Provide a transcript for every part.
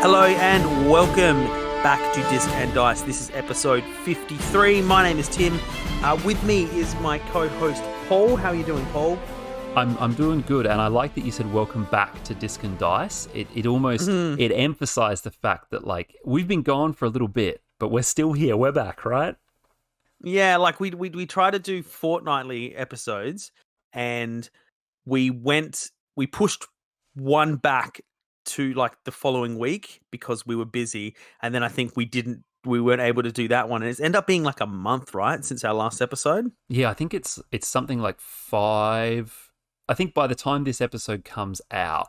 Hello and welcome back to Disc and Dice. This is episode 53. My name is Tim. With me is my co-host Paul. How are you doing, Paul? I'm doing good, and I like that you said welcome back to Disc and Dice. It almost it emphasized the fact that like we've been gone for a little bit, but we're still here. We're back, right? Yeah, like we try to do fortnightly episodes, and we pushed one back to like the following week because we were busy, and then I think we weren't able to do that one, and it's ended up being like a month, right, since our last episode. Yeah, I think it's something like 5. I think by the time this episode comes out,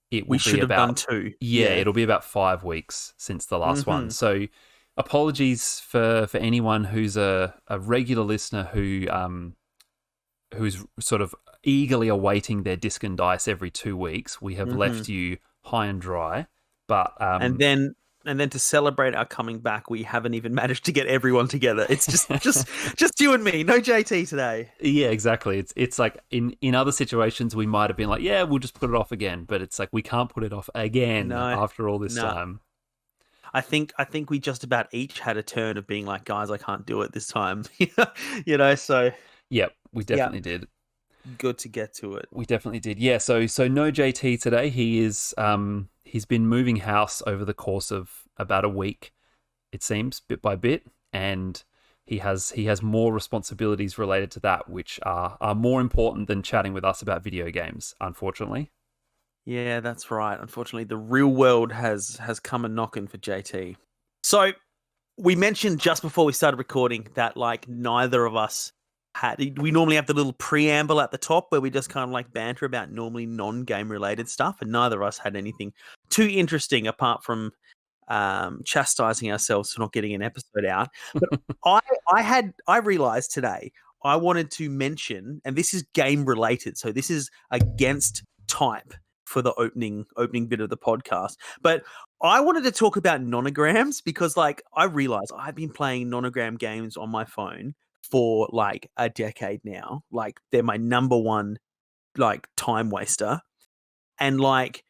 We should have done 2. Yeah, it'll be about 5 weeks since the last one. So apologies for anyone who's a regular listener who's sort of eagerly awaiting their Disc and Dice every 2 weeks. We have left you high and dry, but and then to celebrate our coming back, we haven't even managed to get everyone together. It's just you and me, no JT today. Yeah, exactly. It's like in other situations we might have been like, yeah, we'll just put it off again, but it's like we can't put it off again after all this time. I think we just about each had a turn of being like, guys, I can't do it this time. So yep, we definitely did. Good to get to it. We definitely did. Yeah, so no JT today. He is he's been moving house over the course of about a week, it seems, bit by bit, and he has more responsibilities related to that, which are more important than chatting with us about video games, unfortunately. Yeah, that's right. Unfortunately, the real world has come a knocking for JT. So we mentioned just before we started recording that like neither of us we normally have the little preamble at the top where we just kind of like banter about normally non-game related stuff, and neither of us had anything too interesting apart from chastising ourselves for not getting an episode out. But I realized today I wanted to mention, and this is game related, so this is against type for the opening bit of the podcast, but I wanted to talk about nonograms because like I realized I've been playing nonogram games on my phone for like a decade now. Like they're my number one like time waster, and like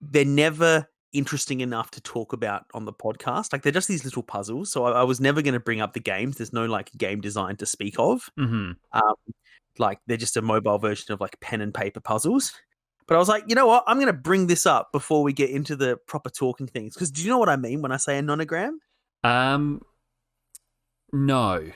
they're never interesting enough to talk about on the podcast. Like they're just these little puzzles, so I was never going to bring up the games. There's no like game design to speak of. Like they're just a mobile version of like pen and paper puzzles. But I was like, you know what, I'm going to bring this up before we get into the proper talking things, because do you know what I mean when I say a nonogram? No.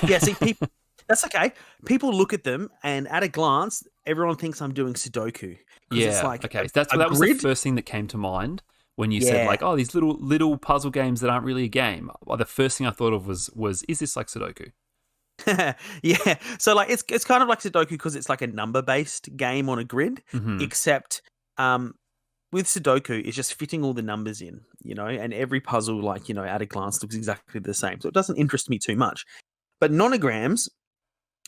Yeah, see, people, that's okay. People look at them, and at a glance, everyone thinks I'm doing Sudoku. Yeah, it's like okay. That was the first thing that came to mind when you said like, oh, these little puzzle games that aren't really a game. Well, the first thing I thought of was is this like Sudoku? Yeah, so like it's kind of like Sudoku because it's like a number-based game on a grid, except with Sudoku, it's just fitting all the numbers in, and every puzzle, like, at a glance looks exactly the same. So it doesn't interest me too much. But nonograms,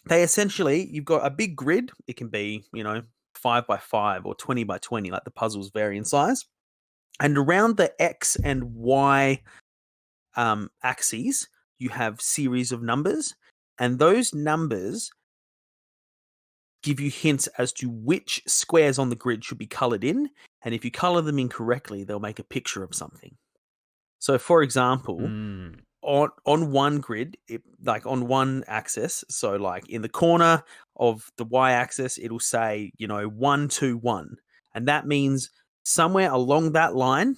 they essentially, you've got a big grid. It can be, 5 by 5 or 20 by 20, like the puzzles vary in size. And around the X and Y axes, you have series of numbers. And those numbers give you hints as to which squares on the grid should be colored in. And if you color them incorrectly, they'll make a picture of something. So, for example, on one grid, like on one axis, so like in the corner of the y-axis, it'll say, 1, 2, 1. And that means somewhere along that line,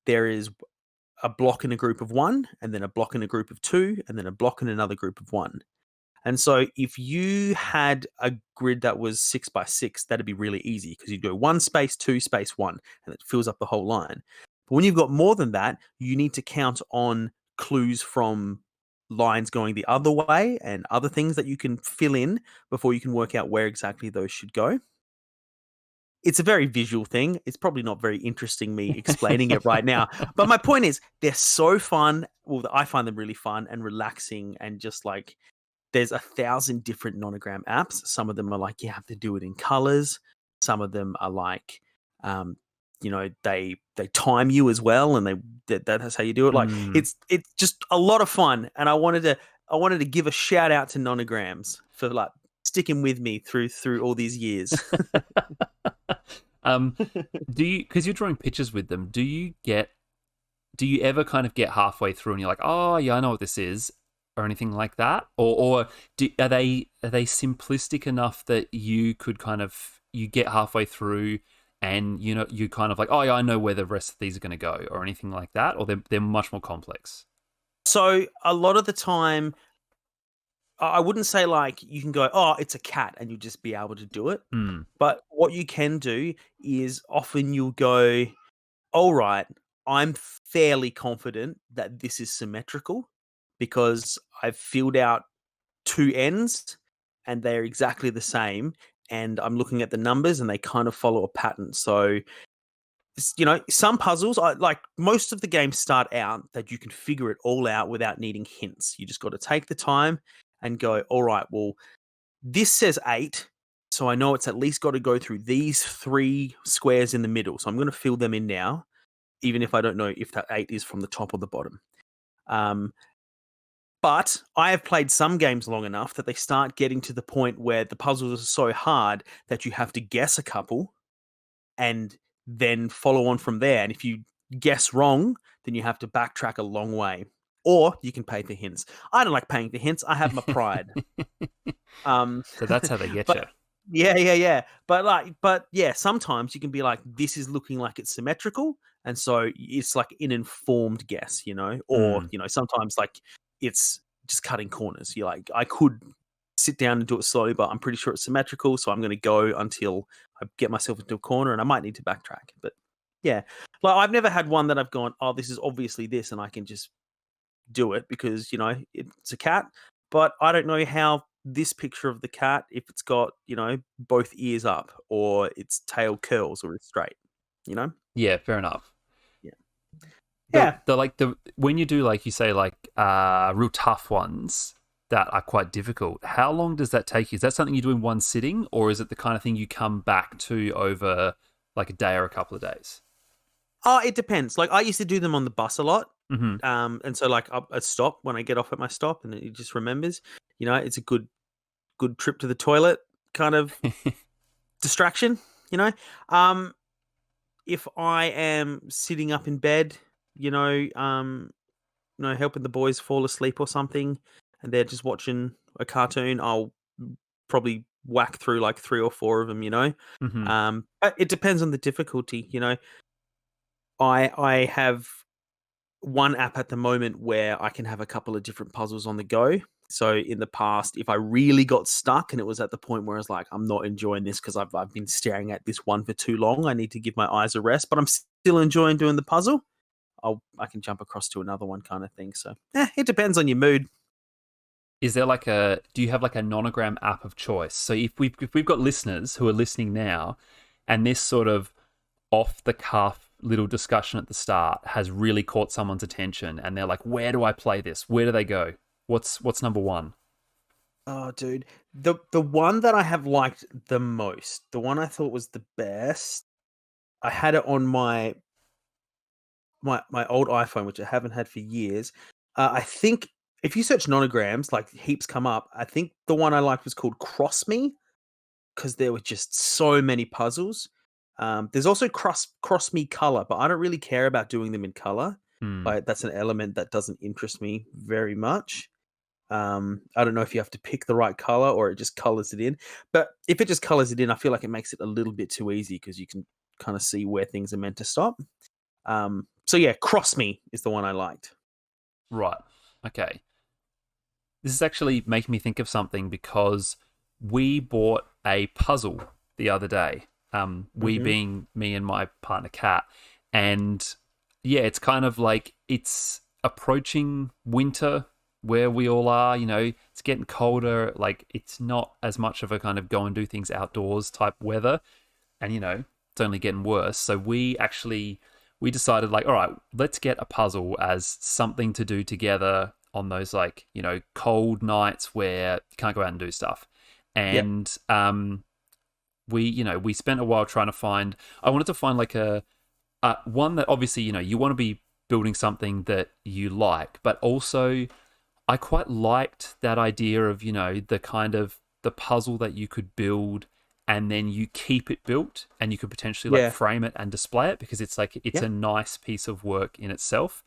there is a block in a group of 1, and then a block in a group of 2, and then a block in another group of 1. And so if you had a grid that was 6 by 6, that'd be really easy because you'd go 1 space, 2 space, 1, and it fills up the whole line. But when you've got more than that, you need to count on clues from lines going the other way and other things that you can fill in before you can work out where exactly those should go. It's a very visual thing. It's probably not very interesting me explaining it right now. But my point is, they're so fun. Well, I find them really fun and relaxing, and just like there's 1,000 different nonogram apps. Some of them are like you have to do it in colors. Some of them are like they time you as well, and that's how you do it. Like it's just a lot of fun, and I wanted to give a shout out to Nonograms for like sticking with me through all these years. Do you, because you're drawing pictures with them, do you ever kind of get halfway through and you're like, oh yeah, I know what this is, or anything like that, or are they simplistic enough that you could kind of, you get halfway through and you kind of like, oh yeah, I know where the rest of these are going to go, or anything like that, or they're much more complex? So a lot of the time, I wouldn't say like you can go, oh, it's a cat, and you'll just be able to do it. But what you can do is often you'll go, all right, I'm fairly confident that this is symmetrical because I've filled out two ends and they're exactly the same. And I'm looking at the numbers and they kind of follow a pattern. So, some puzzles, like most of the games start out that you can figure it all out without needing hints. You just got to take the time and go, all right, well, this says 8. So I know it's at least got to go through these 3 squares in the middle. So I'm going to fill them in now, even if I don't know if that 8 is from the top or the bottom. But I have played some games long enough that they start getting to the point where the puzzles are so hard that you have to guess a couple and then follow on from there. And if you guess wrong, then you have to backtrack a long way. Or you can pay for hints. I don't like paying for hints. I have my pride. So that's how they get you. Yeah. But yeah, sometimes you can be like, this is looking like it's symmetrical. And so it's like an informed guess, or, sometimes like it's just cutting corners. You're like, I could sit down and do it slowly, but I'm pretty sure it's symmetrical. So I'm going to go until I get myself into a corner, and I might need to backtrack. But yeah, like I've never had one that I've gone, oh, this is obviously this, and I can just do it because, it's a cat. But I don't know how this picture of the cat, if it's got, both ears up or its tail curls or it's straight, Yeah, fair enough. Yeah. When you do, like you say, like real tough ones that are quite difficult, how long does that take you? Is that something you do in one sitting, or is it the kind of thing you come back to over like a day or a couple of days? Oh, it depends. Like I used to do them on the bus a lot. Mm-hmm. And so like I stop when I get off at my stop, and it just remembers, it's a good trip to the toilet kind of distraction, if I am sitting up in bed, helping the boys fall asleep or something, and they're just watching a cartoon, I'll probably whack through like 3 or 4 of them, Mm-hmm. But it depends on the difficulty, I have one app at the moment where I can have a couple of different puzzles on the go. So in the past, if I really got stuck and it was at the point where I was like, I'm not enjoying this because I've been staring at this one for too long, I need to give my eyes a rest, but I'm still enjoying doing the puzzle, I can jump across to another one kind of thing. So it depends on your mood. Is there do you have like a Nonogram app of choice? So if we've got listeners who are listening now, and this sort of off the cuff little discussion at the start has really caught someone's attention, and they're like, where do I play this? Where do they go? What's number one? Oh, dude, the one that I have liked the most, the one I thought was the best, I had it on my old iPhone, which I haven't had for years. I think if you search Nonograms, like heaps come up. I think the one I liked was called Cross Me, because there were just so many puzzles. There's also cross me color, but I don't really care about doing them in color. Like that's an element that doesn't interest me very much. I don't know if you have to pick the right color or it just colors it in. But if it just colors it in, I feel like it makes it a little bit too easy because you can kind of see where things are meant to stop. So yeah, Cross Me is the one I liked. Right. Okay. This is actually making me think of something because we bought a puzzle the other day. We being me and my partner Kat, and yeah, it's kind of like it's approaching winter where we all are. It's getting colder. Like it's not as much of a kind of go and do things outdoors type weather, and it's only getting worse. So we decided like, all right, let's get a puzzle as something to do together on those like cold nights where you can't go out and do stuff. And we spent a while trying to find. I wanted to find like a one that obviously, you want to be building something that you like, but also I quite liked that idea of, the kind of the puzzle that you could build and then you keep it built and you could potentially like Yeah. frame it and display it, because it's like it's Yep. a nice piece of work in itself.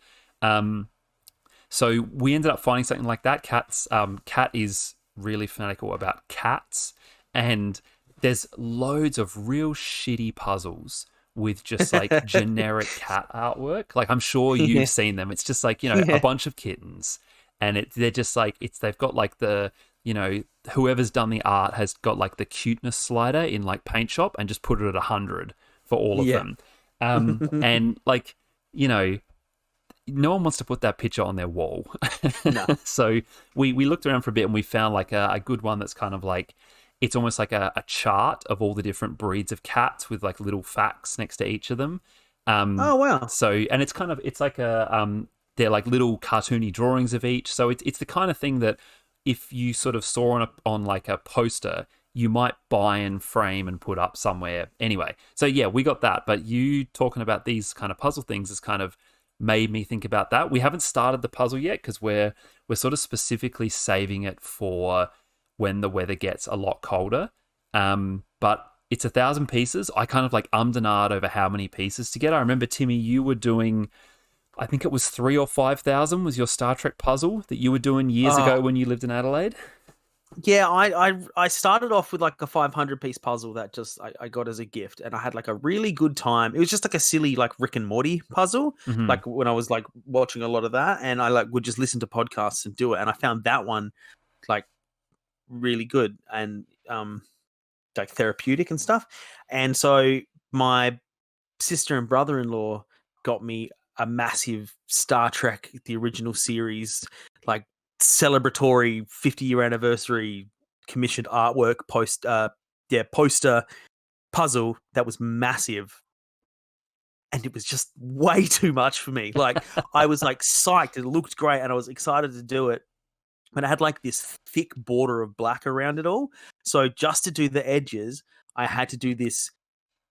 So we ended up finding something like that. Cat is really fanatical about cats, and there's loads of real shitty puzzles with just like generic cat artwork. Like I'm sure you've seen them. It's just like, a Yeah. bunch of kittens, and they're just like, they've got like the, whoever's done the art has got like the cuteness slider in like Paint Shop and just put it at 100 for all of Yeah. them. And like, no one wants to put that picture on their wall. No. So we looked around for a bit and we found like a good one that's kind of like, it's almost like a chart of all the different breeds of cats with like little facts next to each of them. Oh wow. So, and it's like they're like little cartoony drawings of each. So it's the kind of thing that if you sort of saw on like a poster, you might buy and frame and put up somewhere. Anyway, so yeah, we got that. But you talking about these kind of puzzle things has kind of made me think about that. We haven't started the puzzle yet because we're sort of specifically saving it for when the weather gets a lot colder. But it's 1,000 pieces. I kind of like ummed and ahed over how many pieces to get. I remember, Timmy, you were doing, I think it was 3,000 or 5,000 was your Star Trek puzzle that you were doing years ago when you lived in Adelaide. Yeah, I started off with like a 500-piece puzzle that just I got as a gift, and I had like a really good time. It was just like a silly like Rick and Morty puzzle, Mm-hmm. like when I was like watching a lot of that, and I like would just listen to podcasts and do it, and I found that one like really good and like therapeutic and stuff. And so my sister and brother-in-law got me a massive Star Trek, the original series, like celebratory 50-year anniversary commissioned artwork poster puzzle that was massive. And it was just way too much for me. Like I was like psyched. It looked great and I was excited to do it. But it had like this thick border of black around it all. So just to do the edges, I had to do this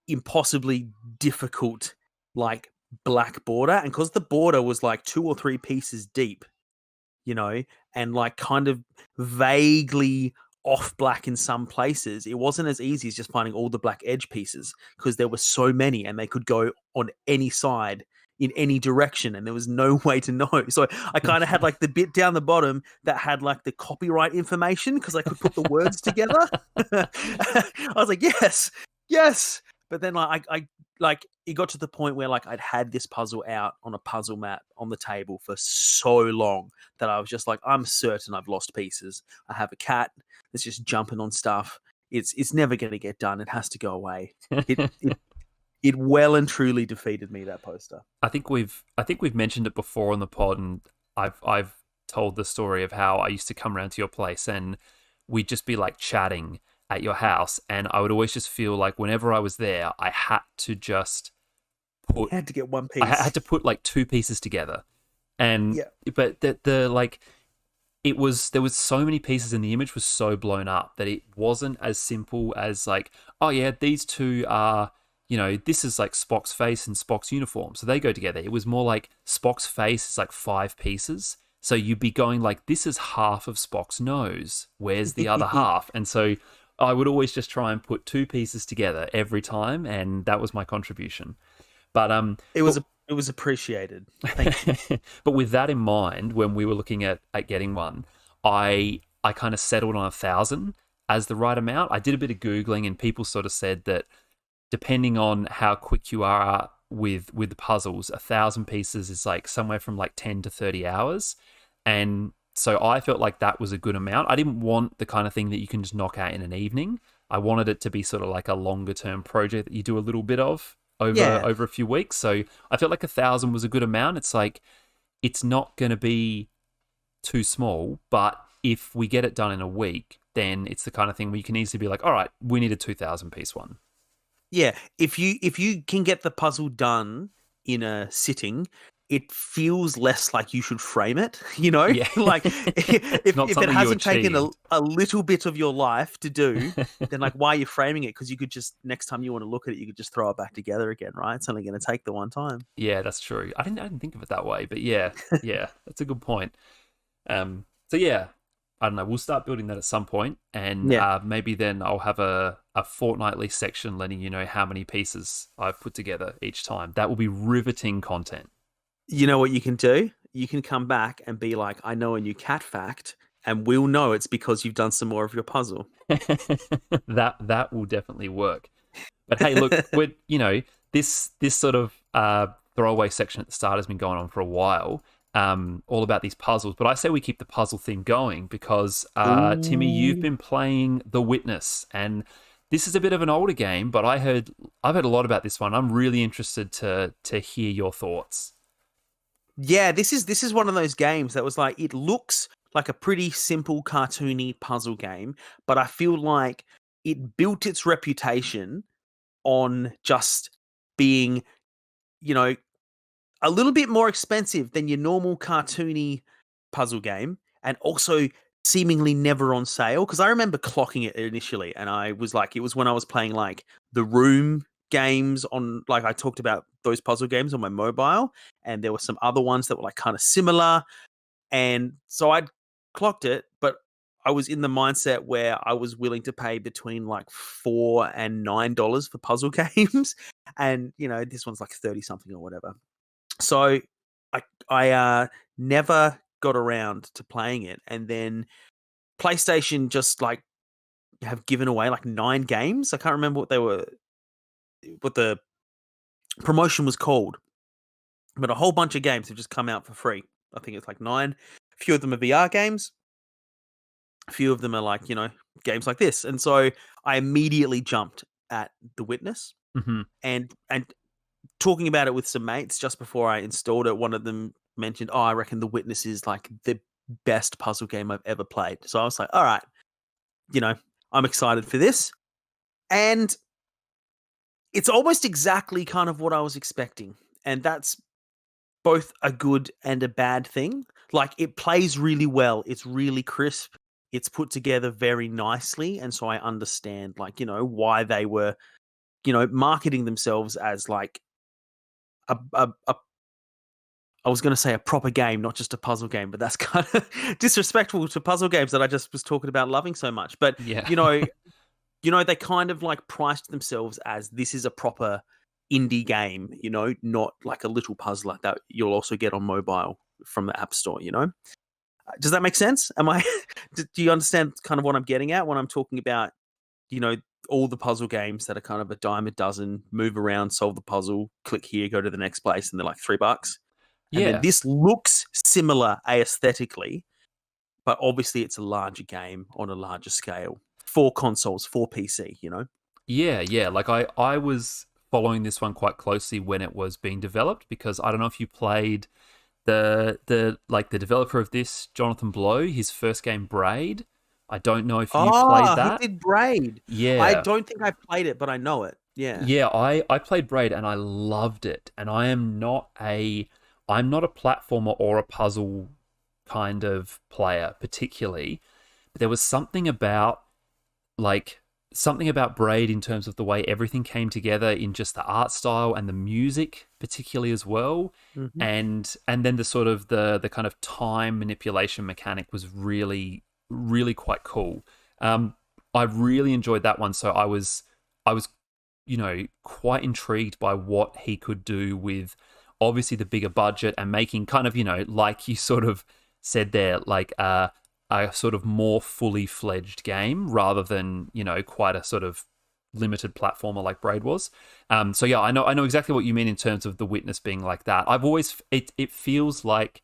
impossibly difficult like black border, and because the border was like 2 or 3 pieces deep, and like kind of vaguely off black in some places, it wasn't as easy as just finding all the black edge pieces because there were so many and they could go on any side in any direction and there was no way to know. So I kind of had like the bit down the bottom that had like the copyright information because I could put the words together. I was like, yes. But then I like it got to the point where like I'd had this puzzle out on a puzzle mat on the table for so long that I was just like, I'm certain I've lost pieces. I have a cat that's just jumping on stuff. It's never going to get done. It has to go away. It well and truly defeated me, that poster. I think we've mentioned it before on the pod, and I've told the story of how I used to come around to your place and we'd just be like chatting at your house, and I would always just feel like whenever I was there, I had to just I had to get one piece. I had to put like 2 pieces together, and but the like there was so many pieces and the image was so blown up that it wasn't as simple as like, oh yeah, these two are, this is like Spock's face and Spock's uniform, so they go together. It was more like Spock's face is like 5 pieces. So you'd be going like, this is half of Spock's nose. Where's the other half? And so I would always just try and put 2 pieces together every time, and that was my contribution. But it was appreciated. Thank you. But with that in mind, when we were looking at getting one, I kind of settled on 1,000 as the right amount. I did a bit of Googling, and people sort of said that depending on how quick you are with the puzzles, 1,000 pieces is like somewhere from like 10 to 30 hours. And so I felt like that was a good amount. I didn't want the kind of thing that you can just knock out in an evening. I wanted it to be sort of like a longer term project that you do a little bit of over a few weeks. So I felt like 1,000 was a good amount. It's like, it's not going to be too small, but if we get it done in a week, then it's the kind of thing where you can easily be like, all right, we need a 2,000 piece one. Yeah, if you can get the puzzle done in a sitting, it feels less like you should frame it, you know? Yeah. Like It's not if it something you hasn't taken achieved. a little bit of your life to do, then like why are you framing it? Because you could just next time you want to look at it, you could just throw it back together again, right? It's only going to take the one time. Yeah, that's true. I didn't think of it that way, but yeah, that's a good point. So yeah, I don't know. We'll start building that at some point, and Yeah. maybe then I'll have a fortnightly section letting you know how many pieces I've put together each time. That will be riveting content. You know what you can do? You can come back and be like, I know a new cat fact, and we'll know it's because you've done some more of your puzzle. That will definitely work. But hey, look, we're this sort of throwaway section at the start has been going on for a while. All about these puzzles, but I say we keep the puzzle theme going because Timmy, you've Ooh. been playing The Witness, and this is a bit of an older game, but I've heard a lot about this one. I'm really interested to hear your thoughts. Yeah, this is one of those games that was like it looks like a pretty simple cartoony puzzle game, but I feel like it built its reputation on just being, you know, a little bit more expensive than your normal cartoony puzzle game, and also seemingly never on sale. Because I remember clocking it initially, and I was like, it was when I was playing like the Room games on, like I talked about those puzzle games on my mobile, and there were some other ones that were like kind of similar, and so I'd clocked it, but I was in the mindset where I was willing to pay between like $4 and $9 for puzzle games, and this one's like 30 something or whatever. So I never got around to playing it, and then PlayStation just like have given away like 9 games. I can't remember what the promotion was called, but a whole bunch of games have just come out for free. I think it's like 9. A few of them are VR games. A few of them are like games like this, and so I immediately jumped at The Witness, Hmm. and talking about it with some mates just before I installed it, one of them mentioned, "Oh, I reckon The Witness is like the best puzzle game I've ever played." So I was like, "All right, you know, I'm excited for this." And it's almost exactly kind of what I was expecting. And that's both a good and a bad thing. Like it plays really well. It's really crisp. It's put together very nicely, and so I understand why they were, marketing themselves as like a I was going to say a proper game, not just a puzzle game, but that's kind of disrespectful to puzzle games that I just was talking about loving so much. But Yeah. they kind of like priced themselves as this is a proper indie game, not like a little puzzler that you'll also get on mobile from the App Store. Does that make sense? Am I? Do you understand kind of what I'm getting at when I'm talking about, you know, all the puzzle games that are kind of a dime a dozen, move around, solve the puzzle, click here, go to the next place, and they're like $3. And then Yeah. this looks similar aesthetically, but obviously it's a larger game on a larger scale. 4 consoles, 4 PC. Yeah. Like I was following this one quite closely when it was being developed because I don't know if you played the developer of this, Jonathan Blow, his first game Braid. I don't know if you played He that. did Braid. I Yeah. don't think I played it, but I know it. Yeah. Yeah, I played Braid and I loved it. And I'm not a platformer or a puzzle kind of player particularly. But there was like something about Braid in terms of the way everything came together in just the art style and the music particularly as well. Mhm. And then the sort of the kind of time manipulation mechanic was really really quite cool. I really enjoyed that one, so I was quite intrigued by what he could do with obviously the bigger budget and making kind of, like you sort of said there, like a sort of more fully fledged game rather than, quite a sort of limited platformer like Braid was. So yeah, I know exactly what you mean in terms of The Witness being like that. It feels like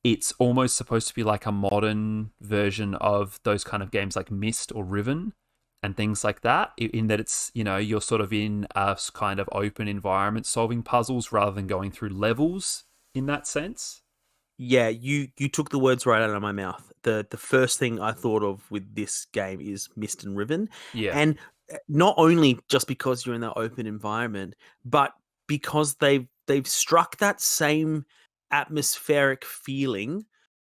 it's almost supposed to be like a modern version of those kind of games like Myst or Riven and things like that, in that it's, you're sort of in a kind of open environment solving puzzles rather than going through levels in that sense. Yeah, you took the words right out of my mouth. The first thing I thought of with this game is Mist and Riven, Yeah. and not only just because you're in that open environment, but because they've they've struck that same atmospheric feeling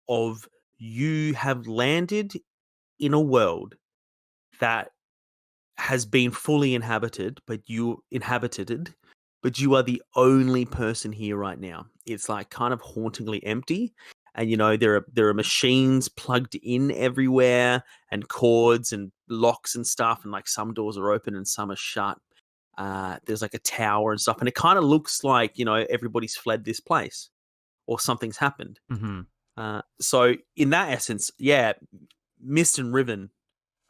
of you have landed in a world that has been fully inhabited, but you are the only person here right now. It's like kind of hauntingly empty. And there are machines plugged in everywhere and cords and locks and stuff, and like some doors are open and some are shut. There's like a tower and stuff, and it kind of looks like everybody's fled this place or something's happened. Mm-hmm. So in that essence, yeah, Mist and Riven,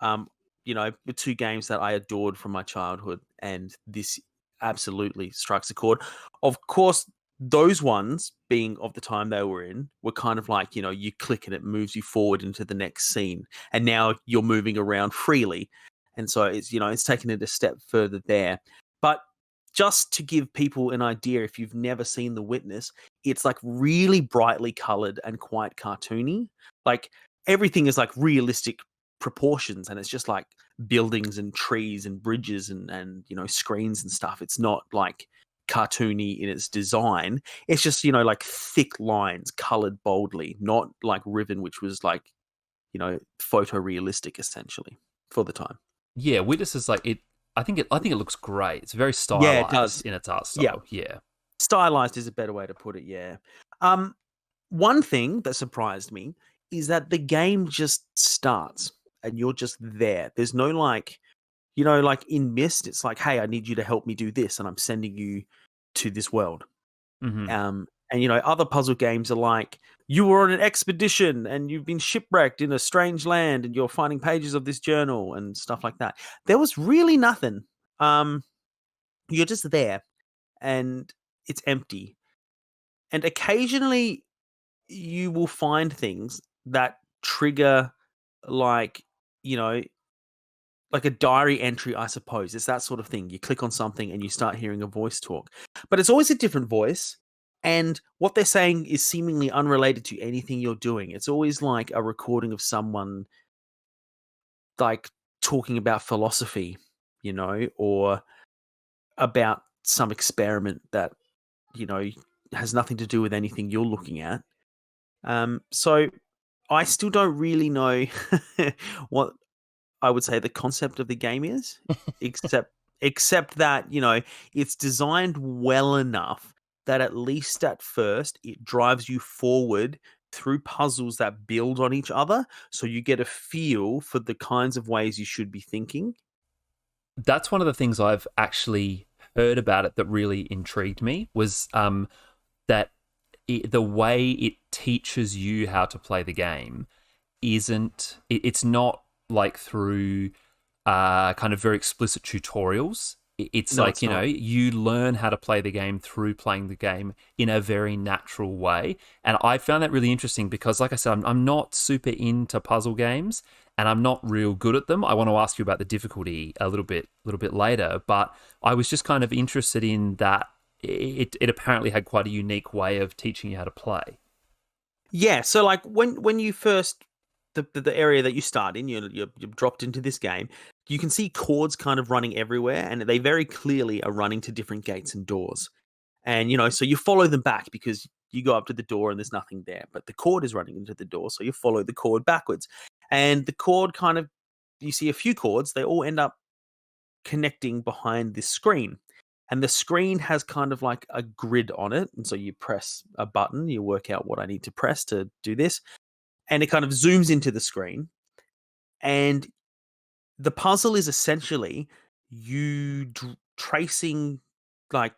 um, the two games that I adored from my childhood, and this absolutely strikes a chord. Of course, those ones being of the time they were in were kind of like, you click and it moves you forward into the next scene, and now you're moving around freely. And so it's taken it a step further there. But just to give people an idea, if you've never seen The Witness, it's like really brightly colored and quite cartoony. Like everything is like realistic proportions, and it's just like buildings and trees and bridges and screens and stuff. It's not like cartoony in its design. It's just like thick lines colored boldly, not like Riven, which was like photorealistic essentially for the time. Yeah, Witness is like it. I think it looks great. It's very Yeah, it does. stylized in its art Yeah, style. Yeah. stylized is a better way to put it. Yeah. One thing that surprised me is that the game just starts and you're just there. There's no like, like in Myst, it's like, hey, I need you to help me do this, and I'm sending you to this world. Mm-hmm. And other puzzle games are like, you were on an expedition and you've been shipwrecked in a strange land and you're finding pages of this journal and stuff like that. There was really nothing. You're just there and it's empty. And occasionally you will find things that trigger like, you know, like a diary entry, I suppose. It's that sort of thing. You click on something and you start hearing a voice talk. But it's always a different voice. And what they're saying is seemingly unrelated to anything you're doing. It's always like a recording of someone like talking about philosophy, or about some experiment that, has nothing to do with anything you're looking at. So I still don't really know what I would say the concept of the game is, except that, it's designed well enough that at least at first it drives you forward through puzzles that build on each other, so you get a feel for the kinds of ways you should be thinking. That's one of the things I've actually heard about it that really intrigued me was that the way it teaches you how to play the game it's not like through kind of very explicit tutorials. It's No, like, it's not. you learn how to play the game through playing the game in a very natural way. And I found that really interesting because, like I said, I'm not super into puzzle games and I'm not real good at them. I want to ask you about the difficulty a little bit later, but I was just kind of interested in that it apparently had quite a unique way of teaching you how to play. Yeah, so like when you first the area that you start in, you're dropped into this game. You can see cords kind of running everywhere, and they very clearly are running to different gates and doors. And so you follow them back because you go up to the door and there's nothing there, but the cord is running into the door, so you follow the cord backwards. And the cord kind of, you see a few cords, they all end up connecting behind this screen. And the screen has kind of like a grid on it. And so you press a button, you work out what I need to press to do this, and it kind of zooms into the screen. And the puzzle is essentially you tracing, like,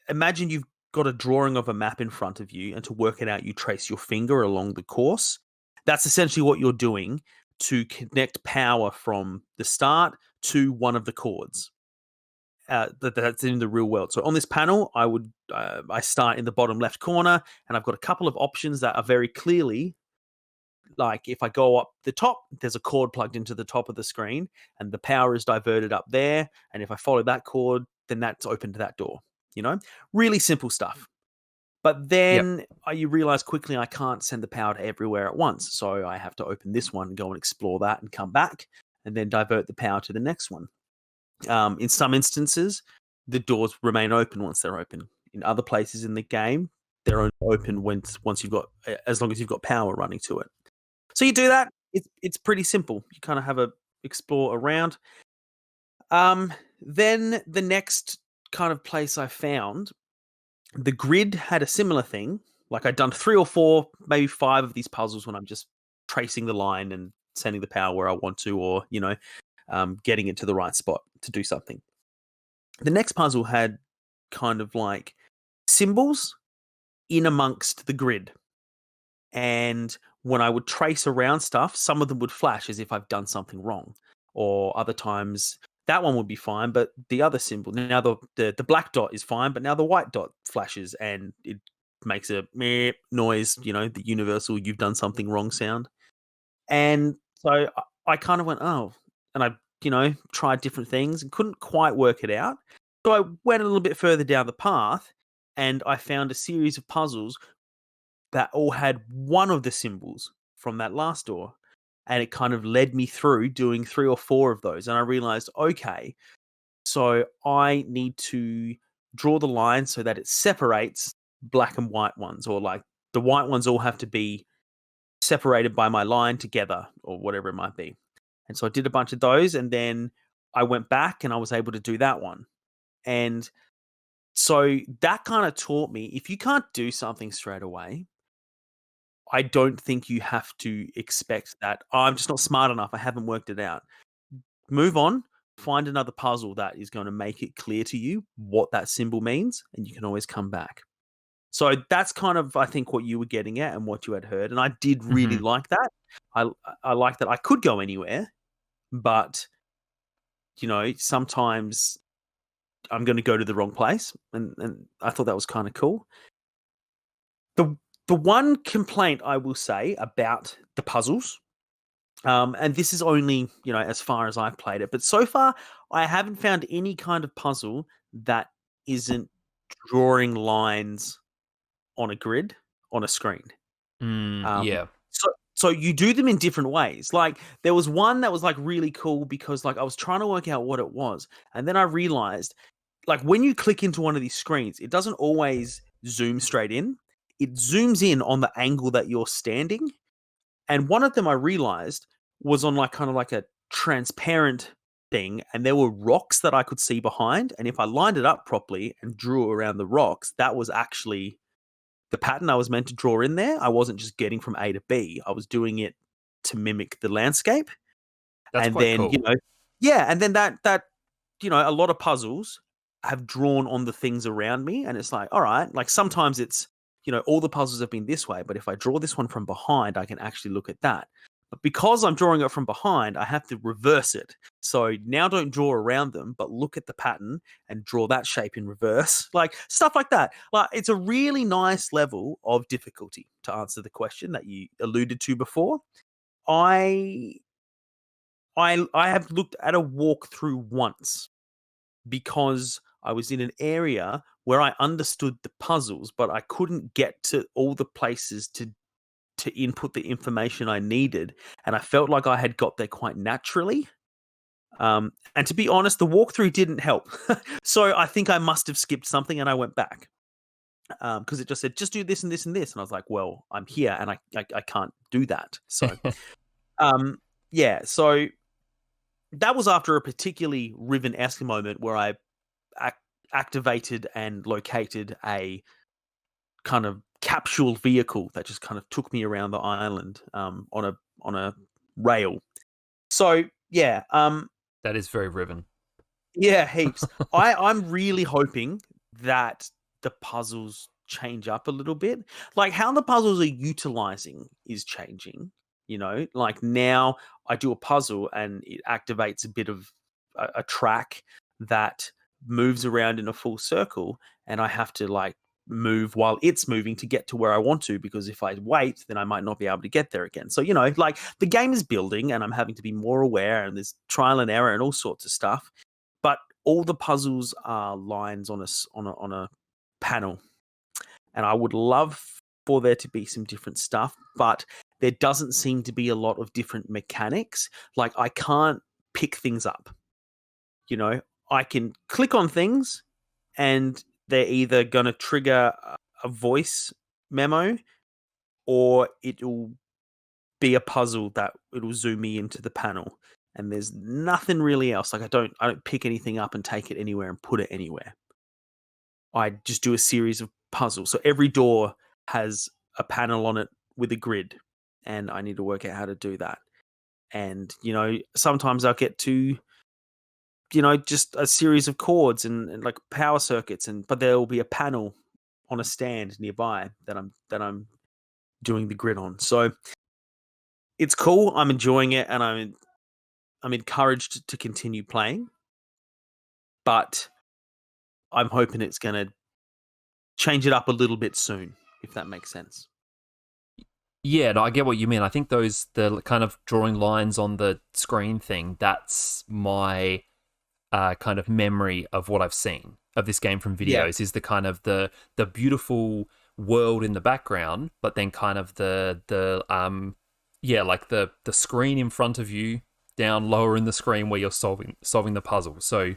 imagine you've got a drawing of a map in front of you, and to work it out, you trace your finger along the course. That's essentially what you're doing to connect power from the start to one of the chords. That's in the real world. So on this panel, I start in the bottom left corner, and I've got a couple of options that are very clearly, like, if I go up the top, there's a cord plugged into the top of the screen, and the power is diverted up there. And if I follow that cord, then that's open to that door. Really simple stuff. But Yep. then you realize quickly I can't send the power to everywhere at once, so I have to open this one, go and explore that, and come back, and then divert the power to the next one. In some instances, the doors remain open once they're open. in other places in the game, they're only open once you've got, as long as you've got power running to it. So you do that. It's pretty simple. You kind of have a explore around. Then the next kind of place I found, the grid had a similar thing. Like I'd done 3 or 4, maybe 5 of these puzzles when I'm just tracing the line and sending the power where I want to, or getting it to the right spot to do something. The next puzzle had kind of like symbols in amongst the grid. And when I would trace around stuff, some of them would flash as if I've done something wrong. Or other times that one would be fine, but the other symbol, now the black dot is fine, but now the white dot flashes and it makes a meh noise, the universal "you've done something wrong" sound. And so I kind of went, oh, and I, tried different things and couldn't quite work it out. So I went a little bit further down the path and I found a series of puzzles that all had one of the symbols from that last door. And it kind of led me through doing 3 or 4 of those. And I realized, okay, so I need to draw the line so that it separates black and white ones, or like the white ones all have to be separated by my line together, or whatever it might be. And so I did a bunch of those, and then I went back and I was able to do that one. And so that kind of taught me, if you can't do something straight away, I don't think you have to expect that, "Oh, I'm just not smart enough. I haven't worked it out." Move on, find another puzzle that is going to make it clear to you what that symbol means, and you can always come back. So that's kind of, I think, what you were getting at and what you had heard. And I did really like that. I like that I could go anywhere, but, sometimes I'm going to go to the wrong place. And I thought that was kind of cool. The one complaint I will say about the puzzles, and this is only, as far as I've played it, but so far I haven't found any kind of puzzle that isn't drawing lines on a grid on a screen. Yeah. So you do them in different ways. Like there was one that was like really cool because like I was trying to work out what it was, and then I realized, like when you click into one of these screens, it doesn't always zoom straight in. It zooms in on the angle that you're standing. And one of them I realized was on like kind of like a transparent thing, and there were rocks that I could see behind. And if I lined it up properly and drew around the rocks, that was actually the pattern I was meant to draw in there. I wasn't just getting from A to B. I was doing it to mimic the landscape. That's And quite then, cool. and then that a lot of puzzles have drawn on the things around me, and it's like, all right, like sometimes it's, all the puzzles have been this way, but if I draw this one from behind, I can actually look at that. But because I'm drawing it from behind, I have to reverse it. So now don't draw around them, but look at the pattern and draw that shape in reverse. Like stuff like that. Like it's a really nice level of difficulty, to answer the question that you alluded to before. I have looked at a walkthrough once because I was in an area where I understood the puzzles, but I couldn't get to all the places to input the information I needed, and I felt like I had got there quite naturally. And to be honest, the walkthrough didn't help. So I think I must have skipped something, and I went back because it just said, "Just do this and this and this," and I was like, "Well, I'm here, and I can't do that." So, yeah. So that was after a particularly Riven-esque moment where I activated and located a kind of capsule vehicle that just kind of took me around the island on a rail. So yeah, That is very Riven. yeah, heaps. I'm really hoping that the puzzles change up a little bit. Like how the puzzles are utilizing is changing. Like now I do a puzzle and it activates a bit of a track that moves around in a full circle, and I have to like move while it's moving to get to where I want to, because if I wait, then I might not be able to get there again. So, like the game is building and I'm having to be more aware, and there's trial and error and all sorts of stuff. But all the puzzles are lines on a panel. And I would love for there to be some different stuff, but there doesn't seem to be a lot of different mechanics. Like I can't pick things up. I can click on things and they're either going to trigger a voice memo, or it'll be a puzzle that it'll zoom me into the panel. And there's nothing really else. Like I don't pick anything up and take it anywhere and put it anywhere. I just do a series of puzzles. So every door has a panel on it with a grid, and I need to work out how to do that. And sometimes I'll get to just a series of chords and like power circuits, but there will be a panel on a stand nearby that I'm doing the grid on. So it's cool. I'm enjoying it, and I'm encouraged to continue playing. But I'm hoping it's going to change it up a little bit soon, if that makes sense. Yeah, no, I get what you mean. I think the kind of drawing lines on the screen thing, that's my kind of memory of what I've seen of this game from videos, is the kind of the beautiful world in the background, but then kind of the screen in front of you down lower in the screen where you're solving the puzzle. So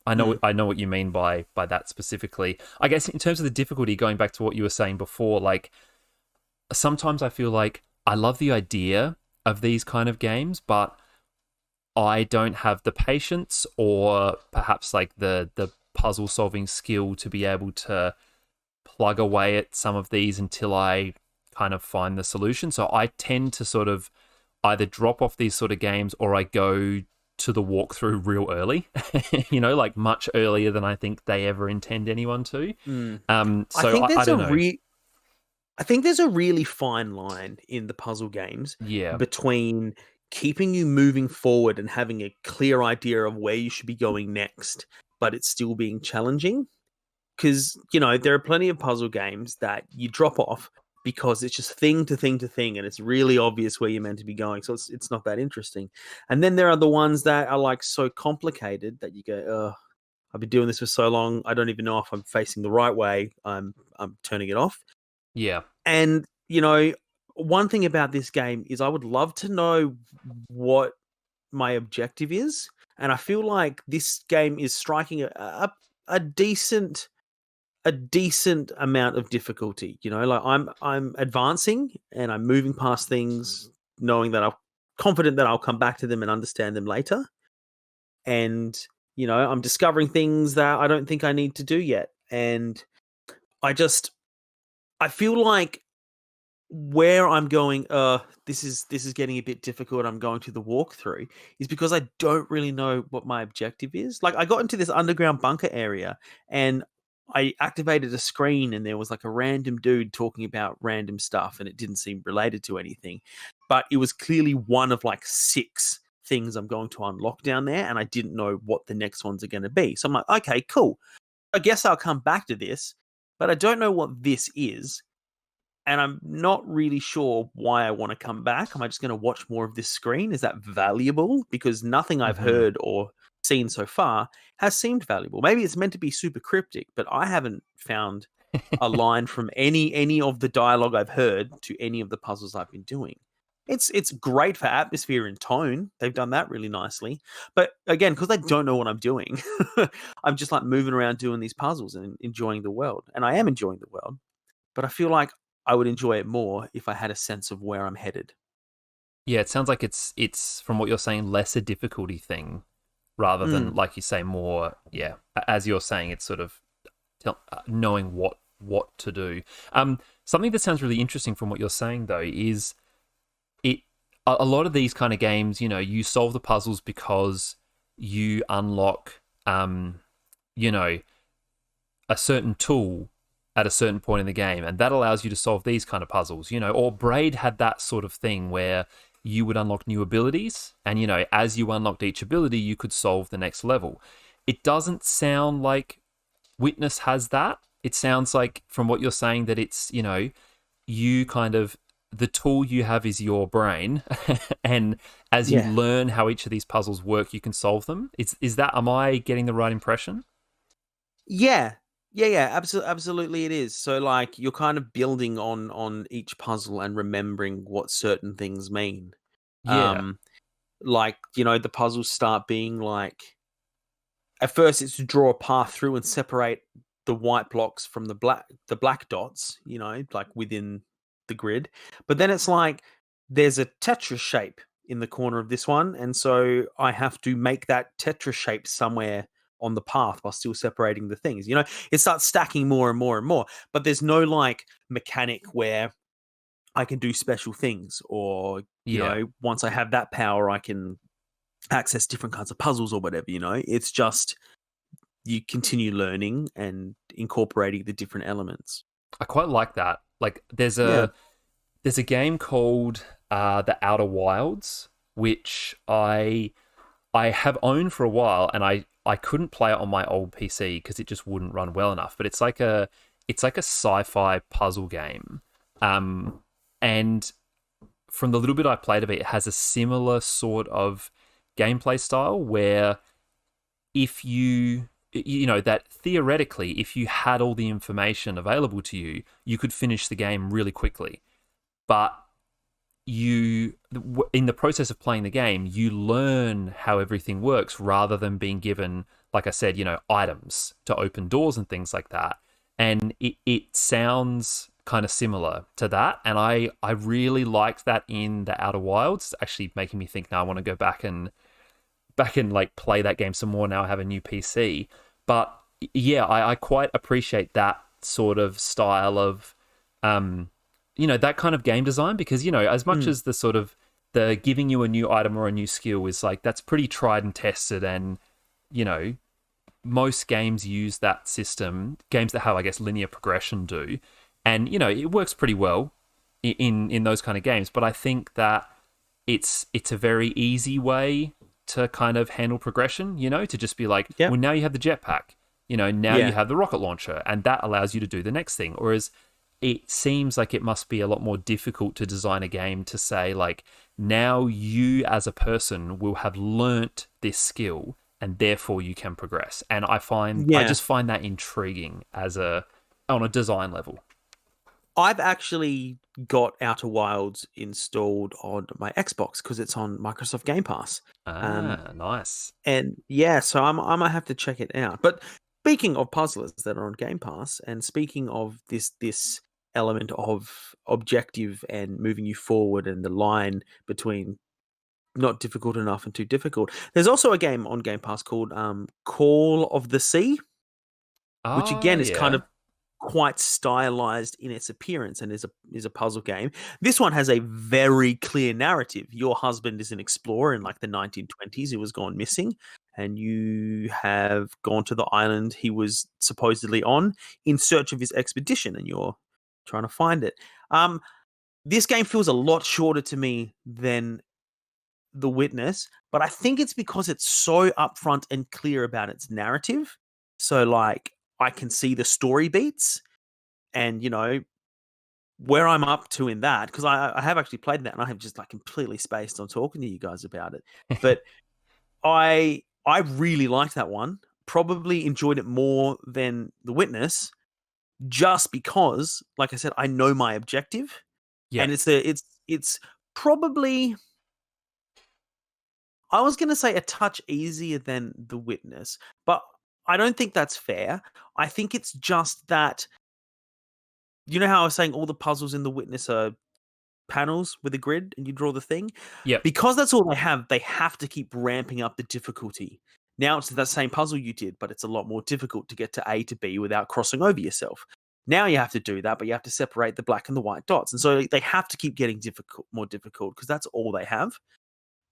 I know what you mean by that specifically. I guess in terms of the difficulty, going back to what you were saying before, like sometimes I feel like I love the idea of these kind of games, but I don't have the patience or perhaps like the puzzle solving skill to be able to plug away at some of these until I kind of find the solution. So I tend to sort of either drop off these sort of games, or I go to the walkthrough real early, like much earlier than I think they ever intend anyone to. So I don't know. I think there's a really fine line in the puzzle games between keeping you moving forward and having a clear idea of where you should be going next, but it's still being challenging. Because, there are plenty of puzzle games that you drop off because it's just thing to thing to thing, and it's really obvious where you're meant to be going. So it's not that interesting. And then there are the ones that are like so complicated that you go, oh, I've been doing this for so long, I don't even know if I'm facing the right way. I'm turning it off. Yeah. And, one thing about this game is I would love to know what my objective is. And I feel like this game is striking a decent amount of difficulty. Like I'm advancing and I'm moving past things, knowing that I'm confident that I'll come back to them and understand them later. And, I'm discovering things that I don't think I need to do yet. And I feel like where I'm going, this is getting a bit difficult, I'm going to the walkthrough, is because I don't really know what my objective is. Like I got into this underground bunker area and I activated a screen and there was like a random dude talking about random stuff and it didn't seem related to anything. But it was clearly one of like 6 things I'm going to unlock down there, and I didn't know what the next ones are going to be. So I'm like, okay, cool. I guess I'll come back to this, but I don't know what this is. And I'm not really sure why I want to come back. Am I just going to watch more of this screen? Is that valuable? Because nothing I've heard or seen so far has seemed valuable. Maybe it's meant to be super cryptic, but I haven't found a line from any of the dialogue I've heard to any of the puzzles I've been doing. It's great for atmosphere and tone. They've done that really nicely. But again, because I don't know what I'm doing, I'm just like moving around doing these puzzles and enjoying the world. And I am enjoying the world. But I feel like I would enjoy it more if I had a sense of where I'm headed. Yeah, it sounds like it's from what you're saying, less a difficulty thing rather than, like you say, more. Yeah, as you're saying, it's sort of knowing what to do. Something that sounds really interesting from what you're saying though is a lot of these kind of games. You solve the puzzles because you unlock, a certain tool at a certain point in the game, and that allows you to solve these kind of puzzles, or Braid had that sort of thing where you would unlock new abilities, and as you unlocked each ability you could solve the next level. It doesn't sound like Witness has that. It sounds like, from what you're saying, that it's, you kind of, the tool you have is your brain and as you learn how each of these puzzles work, you can solve them. Is that, am I getting the right impression? Yeah, absolutely it is. So like you're kind of building on each puzzle and remembering what certain things mean. Yeah. Like, the puzzles start being like, at first it's to draw a path through and separate the white blocks from the black dots, you know, like within the grid. But then it's like there's a Tetris shape in the corner of this one, and so I have to make that Tetris shape somewhere on the path while still separating the things. You know, it starts stacking more and more and more, but there's no like mechanic where I can do special things, or you Yeah. know, once I have that power, I can access different kinds of puzzles or whatever. You know, it's just you continue learning and incorporating the different elements. I quite like that. Like Yeah. there's a game called The Outer Wilds, which I have owned for a while, and I couldn't play it on my old PC because it just wouldn't run well enough. But it's like a sci-fi puzzle game, and from the little bit I played of it, it has a similar sort of gameplay style where if you know that theoretically, if you had all the information available to you, you could finish the game really quickly. But you, in the process of playing the game, you learn how everything works rather than being given, like I said, you know, items to open doors and things like that. And it sounds kind of similar to that. And I really liked that in the Outer Wilds, actually making me think now I want to go back and like play that game some more now I have a new PC. But yeah, I quite appreciate that sort of style of you know, that kind of game design, because, you know, as much as the sort of the giving you a new item or a new skill is like, that's pretty tried and tested, and, you know, most games use that system, games that have, I guess, linear progression do, and, you know, it works pretty well in those kind of games. But I think that it's a very easy way to kind of handle progression, you know, to just be like, Yep. well, now you have the jetpack, you know, now Yeah. you have the rocket launcher, and that allows you to do the next thing. Whereas it seems like it must be a lot more difficult to design a game to say, like, now you as a person will have learnt this skill and therefore you can progress. And I Yeah. just find that intriguing on a design level. I've actually got Outer Wilds installed on my Xbox because it's on Microsoft Game Pass. Um, Ah, nice. and yeah, so I might have to check it out. But speaking of puzzlers that are on Game Pass, and speaking of this element of objective and moving you forward, and the line between not difficult enough and too difficult, there's also a game on Game Pass called Call of the Sea, which Oh, again is kind yeah. of quite stylized in its appearance and is a puzzle game. This one has a very clear narrative. Your husband is an explorer in like the 1920s who was gone missing, and you have gone to the island he was supposedly on in search of his expedition, and you're trying to find it. This game feels a lot shorter to me than The Witness, but I think it's because it's so upfront and clear about its narrative. So like I can see the story beats, and you know where I'm up to in that, because I have actually played that and I have just like completely spaced on talking to you guys about it. But I really liked that one. Probably enjoyed it more than The Witness, just because, like I said, I know my objective, Yep. and it's probably, I was going to say, a touch easier than The Witness, but I don't think that's fair. I think it's just that, you know how I was saying all the puzzles in The Witness are panels with a grid and you draw the thing? Yep. Because that's all they have to keep ramping up the difficulty. Now it's that same puzzle you did, but it's a lot more difficult to get to A to B without crossing over yourself. Now you have to do that, but you have to separate the black and the white dots. And so they have to keep getting more difficult, because that's all they have.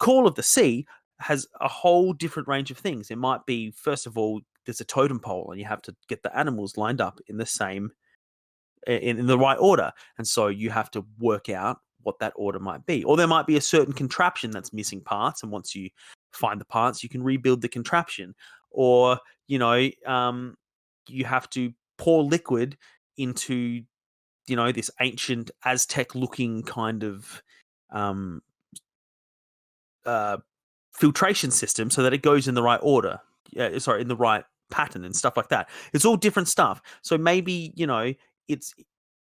Call of the Sea has a whole different range of things. It might be, first of all, there's a totem pole and you have to get the animals lined up in the same in the right order. And so you have to work out what that order might be. Or there might be a certain contraption that's missing parts, and once you find the parts, you can rebuild the contraption. Or, you know, you have to pour liquid into, you know, this ancient Aztec looking kind of um, uh, filtration system so that it goes in the right order. Sorry, in the right pattern and stuff like that. It's all different stuff. So maybe, you know, it's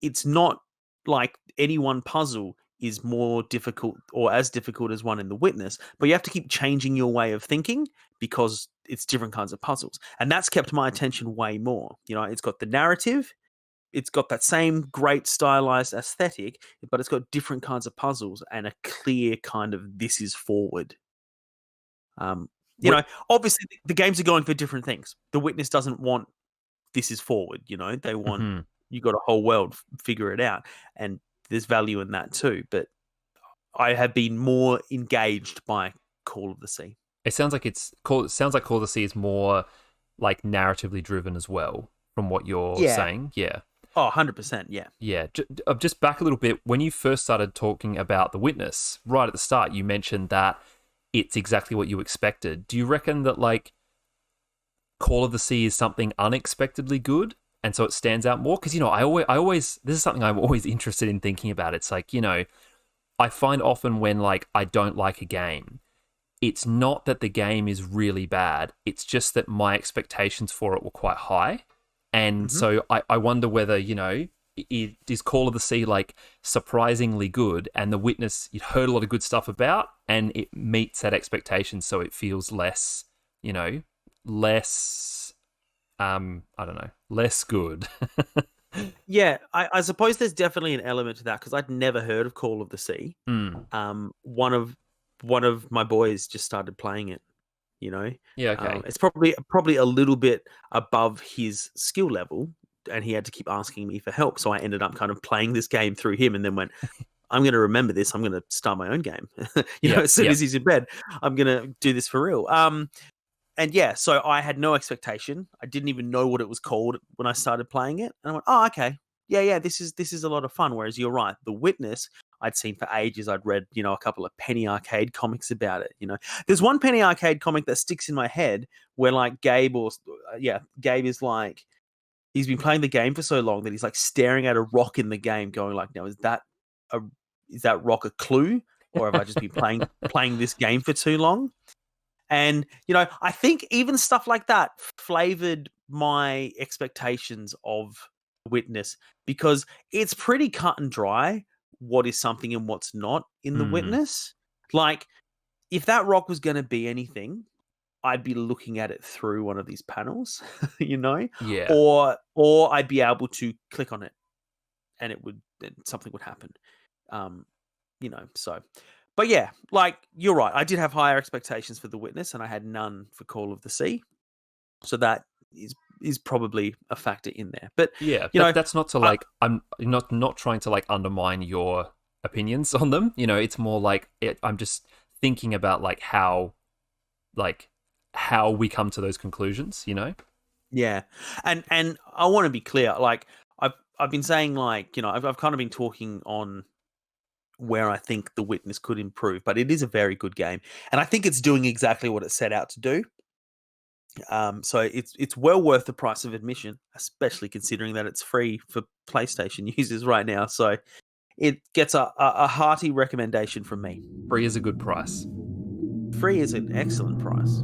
it's not like any one puzzle is more difficult or as difficult as one in The Witness, but you have to keep changing your way of thinking because it's different kinds of puzzles, and that's kept my attention way more. You know, it's got the narrative, it's got that same great stylized aesthetic, but it's got different kinds of puzzles and a clear kind of this is forward. You know, obviously the games are going for different things. The Witness doesn't want this is forward. You know, they want you got a whole world, figure it out, and there's value in that too. But I have been more engaged by Call of the Sea. It sounds like Call of the Sea is more like narratively driven as well, from what you're saying. Yeah. Oh, 100%, yeah. Yeah. Just back a little bit. When you first started talking about The Witness, right at the start, you mentioned that it's exactly what you expected. Do you reckon that like Call of the Sea is something unexpectedly good, and so it stands out more? Because, you know, I always this is something I'm always interested in thinking about. It's like, you know, I find often when like I don't like a game, it's not that the game is really bad. It's just that my expectations for it were quite high. And so I wonder whether, you know, is Call of the Sea like surprisingly good, and The Witness you heard a lot of good stuff about, and it meets that expectation, so it feels less, you know, less, I don't know, less good. Yeah, I suppose there's definitely an element to that, because I'd never heard of Call of the Sea. One of my boys just started playing it. You know, Yeah, okay. It's probably a little bit above his skill level, and he had to keep asking me for help. So I ended up kind of playing this game through him, and then went, I'm going to remember this. I'm going to start my own game. As soon as he's in bed, I'm going to do this for real. And yeah, so I had no expectation. I didn't even know what it was called when I started playing it, and I went, oh, okay, yeah, this is a lot of fun. Whereas you're right, The Witness, I'd seen for ages. I'd read, you know, a couple of Penny Arcade comics about it. You know, there's one Penny Arcade comic that sticks in my head where like Gabe is like, he's been playing the game for so long that he's like staring at a rock in the game, going like, now is that rock a clue, or have I just been playing this game for too long? And you know, I think even stuff like that flavored my expectations of Witness, because it's pretty cut and dry what is something and what's not in The Witness. Like, if that rock was going to be anything, I'd be looking at it through one of these panels, you know? Yeah. Or I'd be able to click on it and something would happen. You know, so. But yeah, like, you're right. I did have higher expectations for The Witness, and I had none for Call of the Sea. So that is probably a factor in there. But yeah, you know, that's not to like, I'm not trying to like undermine your opinions on them. You know, it's more like I'm just thinking about like how we come to those conclusions, you know? Yeah. And I want to be clear, like I've been saying, like, you know, I've kind of been talking on where I think The Witness could improve, but it is a very good game, and I think it's doing exactly what it set out to do. So it's well worth the price of admission, especially considering that it's free for PlayStation users right now. So it gets a hearty recommendation from me. Free is a good price. Free is an excellent price.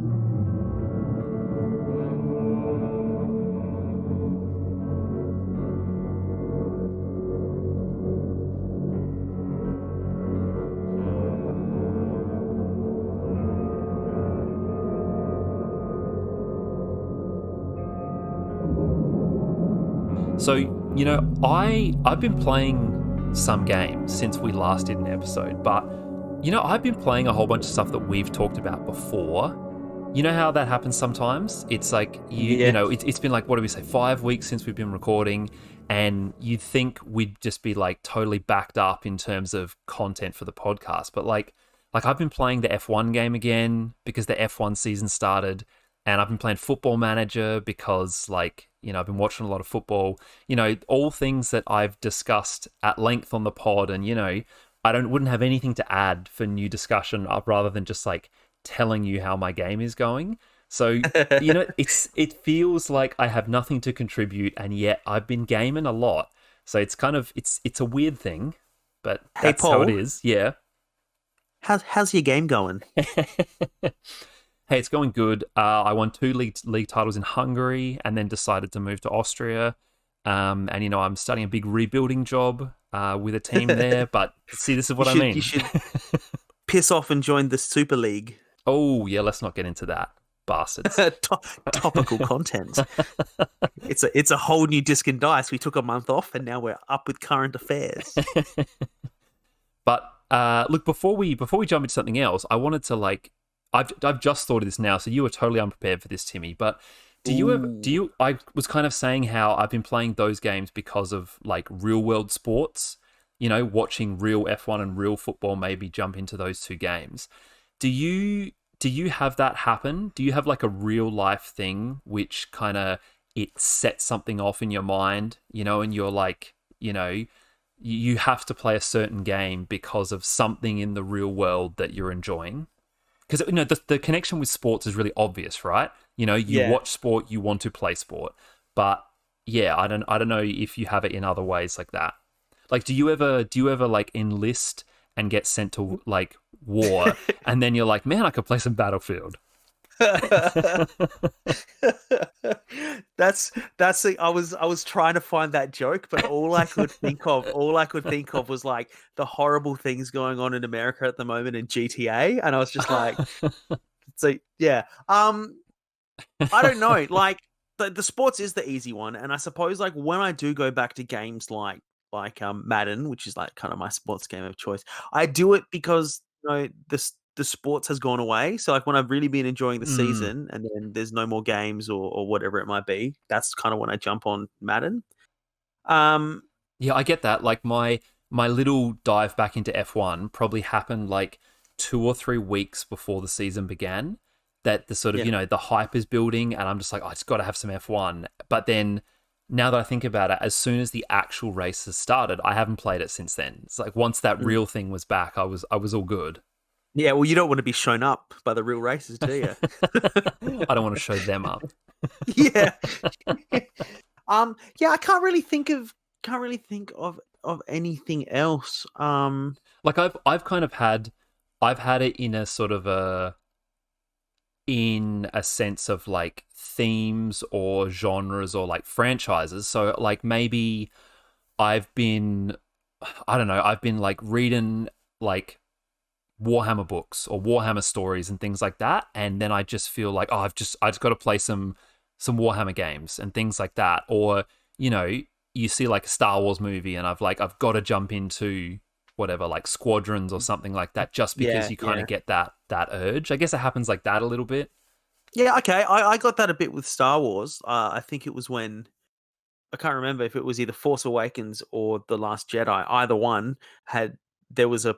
So, you know, I've been playing some games since we last did an episode, but, you know, I've been playing a whole bunch of stuff that we've talked about before. You know how that happens sometimes? It's like, you know, it's been like, what do we say, 5 weeks since we've been recording, and you'd think we'd just be like totally backed up in terms of content for the podcast. But like I've been playing the F1 game again because the F1 season started, and I've been playing Football Manager because, like, you know, I've been watching a lot of football, you know, all things that I've discussed at length on the pod. And, you know, wouldn't have anything to add for new discussion rather than just like telling you how my game is going. So, you know, it feels like I have nothing to contribute, and yet I've been gaming a lot. So it's kind of, it's a weird thing, but that's how it is. Yeah. How's your game going? Hey, it's going good. I won 2 league titles in Hungary, and then decided to move to Austria. And, you know, I'm starting a big rebuilding job with a team there. But see, this is what I mean. You should piss off and join the Super League. Oh, yeah, let's not get into that. bastards. Topical content. It's a whole new disc and dice. We took a month off, and now we're up with current affairs. But look, before we jump into something else, I wanted to like, I've just thought of this now, so you were totally unprepared for this, Timmy. But I was kind of saying how I've been playing those games because of like real world sports, watching real F1 and real football, maybe jump into those two games. Do you have that happen? Do you have like a real life thing which kind of it sets something off in your mind, and you're like, you have to play a certain game because of something in the real world that you're enjoying? Because the connection with sports is really obvious, right? You watch sport, you want to play sport. But yeah, I don't know if you have it in other ways like that. Like, do you ever like enlist and get sent to like war, and then you're like, man, I could play some Battlefield? that's I was trying to find that joke, but all I could think of was like the horrible things going on in America at the moment in GTA, and I was just like, so yeah. I don't know. Like the sports is the easy one, and I suppose like when I do go back to games like Madden, which is like kind of my sports game of choice, I do it because the sports has gone away. So like when I've really been enjoying the season, and then there's no more games or whatever it might be, that's kind of when I jump on Madden. Yeah, I get that. Like my little dive back into F1 probably happened like 2 or 3 weeks before the season began. That the sort of, the hype is building, and I'm just like, I just got to have some F1. But then now that I think about it, as soon as the actual race has started, I haven't played it since then. It's like once that real thing was back, I was all good. Yeah, well, you don't want to be shown up by the real races, do you? I don't want to show them up. Yeah. Yeah, I can't really think of anything else. Like I've kind of had it in a sort of in a sense of like themes or genres or like franchises. So like maybe I've been like reading like Warhammer books or Warhammer stories and things like that, and then I just feel like, I just got to play some Warhammer games and things like that. Or you see like a Star Wars movie, and I've got to jump into whatever, like Squadrons or something like that, just because you kind of get that urge. I guess it happens like that a little bit. Yeah, okay. I got that a bit with Star Wars. I think it was when, I can't remember if it was either Force Awakens or The Last Jedi. Either one there was a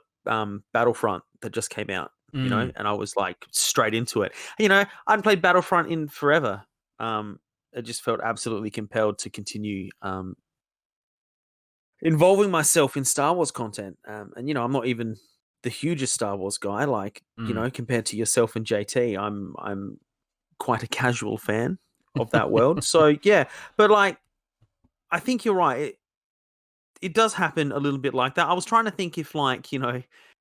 Battlefront that just came out, and I was like straight into it. I hadn't played Battlefront in forever. I just felt absolutely compelled to continue involving myself in Star Wars content. And I'm not even the hugest Star Wars guy. Like compared to yourself and JT, I'm quite a casual fan of that world. So yeah, but like, I think you're right. It does happen a little bit like that. I was trying to think if like,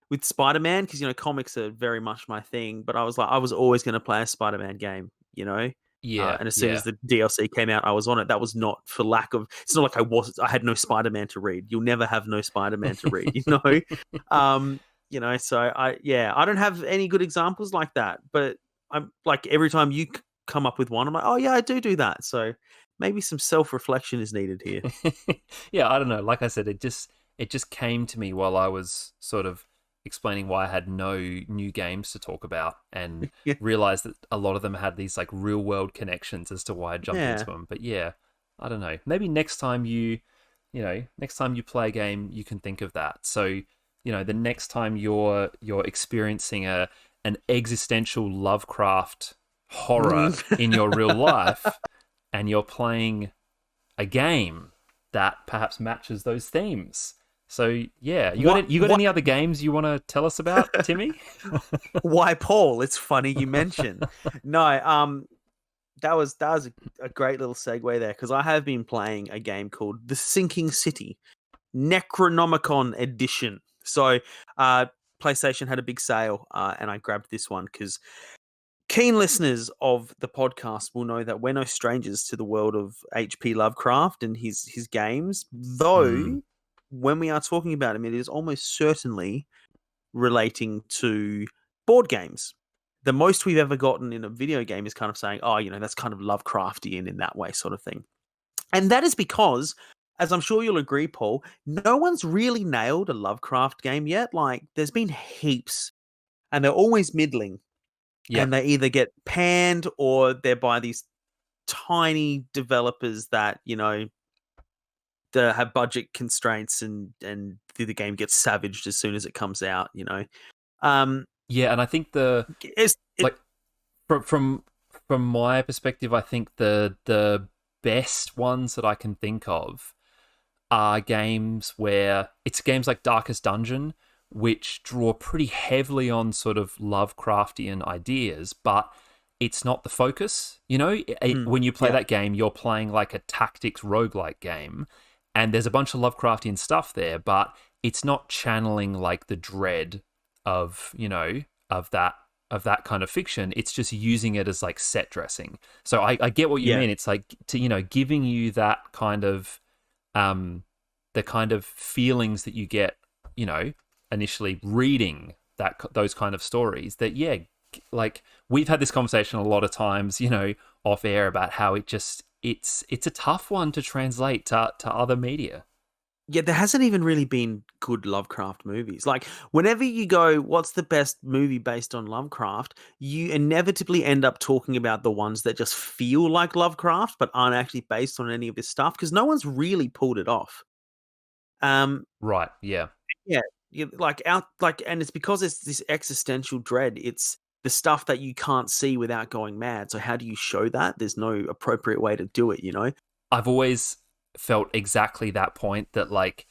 with Spider-Man, because comics are very much my thing, but I was like, I was always going to play a Spider-Man game, Yeah, and as soon as the DLC came out, I was on it. That was not for lack of. It's not like I had no Spider-Man to read. You'll never have no Spider-Man to read, So I don't have any good examples like that. But I'm like, every time you come up with one, I'm like, oh yeah, I do that. So maybe some self-reflection is needed here. Yeah, I don't know. Like I said, it just came to me while I was sort of explaining why I had no new games to talk about, and realized that a lot of them had these like real world connections as to why I jumped into them. But yeah, I don't know. Maybe next time you play a game, you can think of that. So, the next time you're experiencing an existential Lovecraft horror in your real life, and you're playing a game that perhaps matches those themes. So yeah, you got any other games you want to tell us about, Timmy? Why, Paul? It's funny you mention. No, that was a great little segue there, because I have been playing a game called The Sinking City, Necronomicon Edition. So, PlayStation had a big sale, and I grabbed this one because keen listeners of the podcast will know that we're no strangers to the world of H.P. Lovecraft and his games, though when we are talking about him, it is almost certainly relating to board games. the most we've ever gotten in a video game is kind of saying, oh, that's kind of Lovecraftian in that way, sort of thing. And that is because, as I'm sure you'll agree, Paul, no one's really nailed a Lovecraft game yet. Like, there's been heaps, and they're always middling. Yeah. And they either get panned or they're by these tiny developers that, have budget constraints and the game gets savaged as soon as it comes out, Yeah, and I think It's, like from my perspective, I think the best ones that I can think of are games where it's games like Darkest Dungeon, which draw pretty heavily on sort of Lovecraftian ideas, but it's not the focus. When you play that game, you're playing like a tactics roguelike game, and there's a bunch of Lovecraftian stuff there, but it's not channeling like the dread of of that kind of fiction. It's just using it as like set dressing. So I get what you mean. It's like giving you that kind of the kind of feelings that you get, initially reading those kind of stories. That like we've had this conversation a lot of times, off air about how it's a tough one to translate to other media. Yeah, there hasn't even really been good Lovecraft movies. Like, whenever you go, what's the best movie based on Lovecraft, you inevitably end up talking about the ones that just feel like Lovecraft but aren't actually based on any of his stuff, because no one's really pulled it off. Right, yeah. Yeah, and it's because it's this existential dread. It's the stuff that you can't see without going mad. So how do you show that? There's no appropriate way to do it, I've always felt exactly that point, that like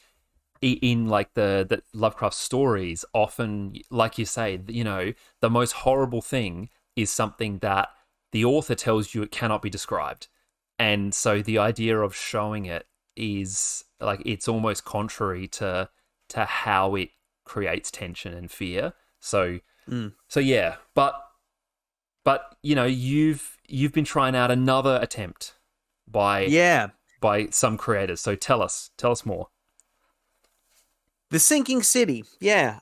in like the Lovecraft stories, often, like you say, the most horrible thing is something that the author tells you it cannot be described. And so the idea of showing it is like, it's almost contrary to how it creates tension and fear. So yeah, but you've been trying out another attempt by some creators. So tell us more. The Sinking City. Yeah.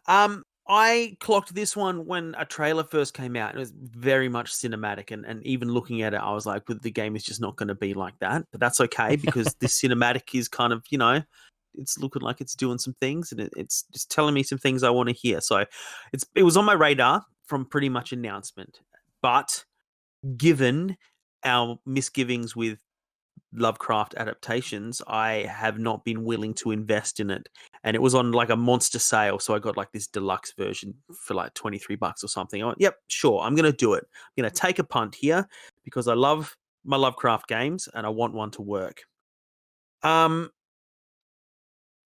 I clocked this one when a trailer first came out. It was very much cinematic, and even looking at it, I was like, well, the game is just not going to be like that. But that's okay, because this cinematic is kind of, it's looking like it's doing some things, and it's just telling me some things I want to hear. So it was on my radar from pretty much announcement. But given our misgivings with Lovecraft adaptations, I have not been willing to invest in it. And it was on like a monster sale, so I got like this deluxe version for like $23 or something. I went, yep, sure, I'm going to do it. I'm going to take a punt here because I love my Lovecraft games and I want one to work.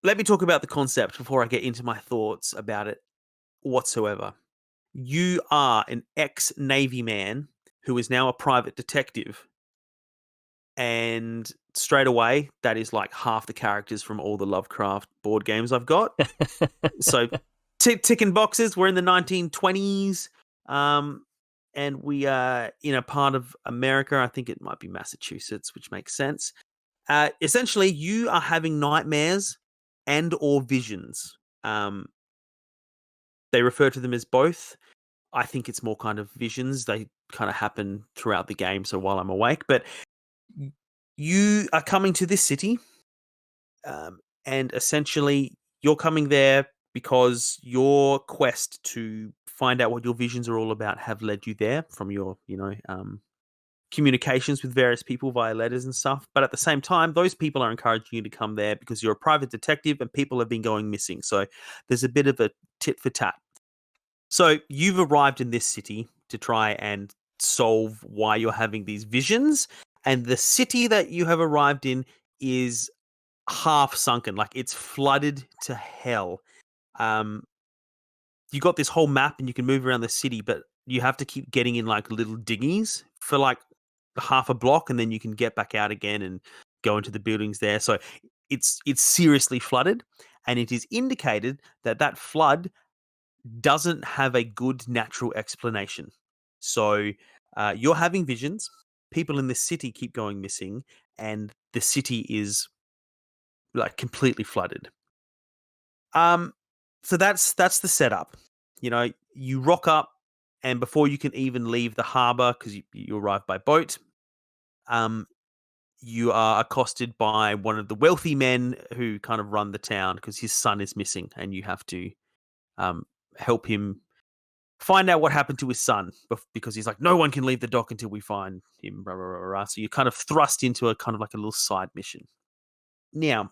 Let me talk about the concept before I get into my thoughts about it whatsoever. You are an ex-Navy man who is now a private detective. And straight away, that is like half the characters from all the Lovecraft board games I've got. So ticking boxes. We're in the 1920s, and we are in a part of America. I think it might be Massachusetts, which makes sense. Essentially, you are having nightmares and or visions. They refer to them as both. I think it's more kind of visions. They kind of happen throughout the game, so while I'm awake. But you are coming to this city, and essentially you're coming there because your quest to find out what your visions are all about have led you there from your, communications with various people via letters and stuff. But at the same time, those people are encouraging you to come there because you're a private detective and people have been going missing. So there's a bit of a tit for tat. So you've arrived in this city to try and solve why you're having these visions. And the city that you have arrived in is half sunken, like it's flooded to hell. You got this whole map and you can move around the city, but you have to keep getting in like little dinghies for like half a block, and then you can get back out again and go into the buildings there. So it's seriously flooded, and it is indicated that that flood doesn't have a good natural explanation. So you're having visions. People in the city keep going missing, and the city is like completely flooded. So that's the setup. You rock up and before you can even leave the harbor, because you arrive by boat, you are accosted by one of the wealthy men who kind of run the town because his son is missing, and you have to help him find out what happened to his son because he's like, no one can leave the dock until we find him. Blah, blah, blah, blah. So you're kind of thrust into a kind of like a little side mission. Now,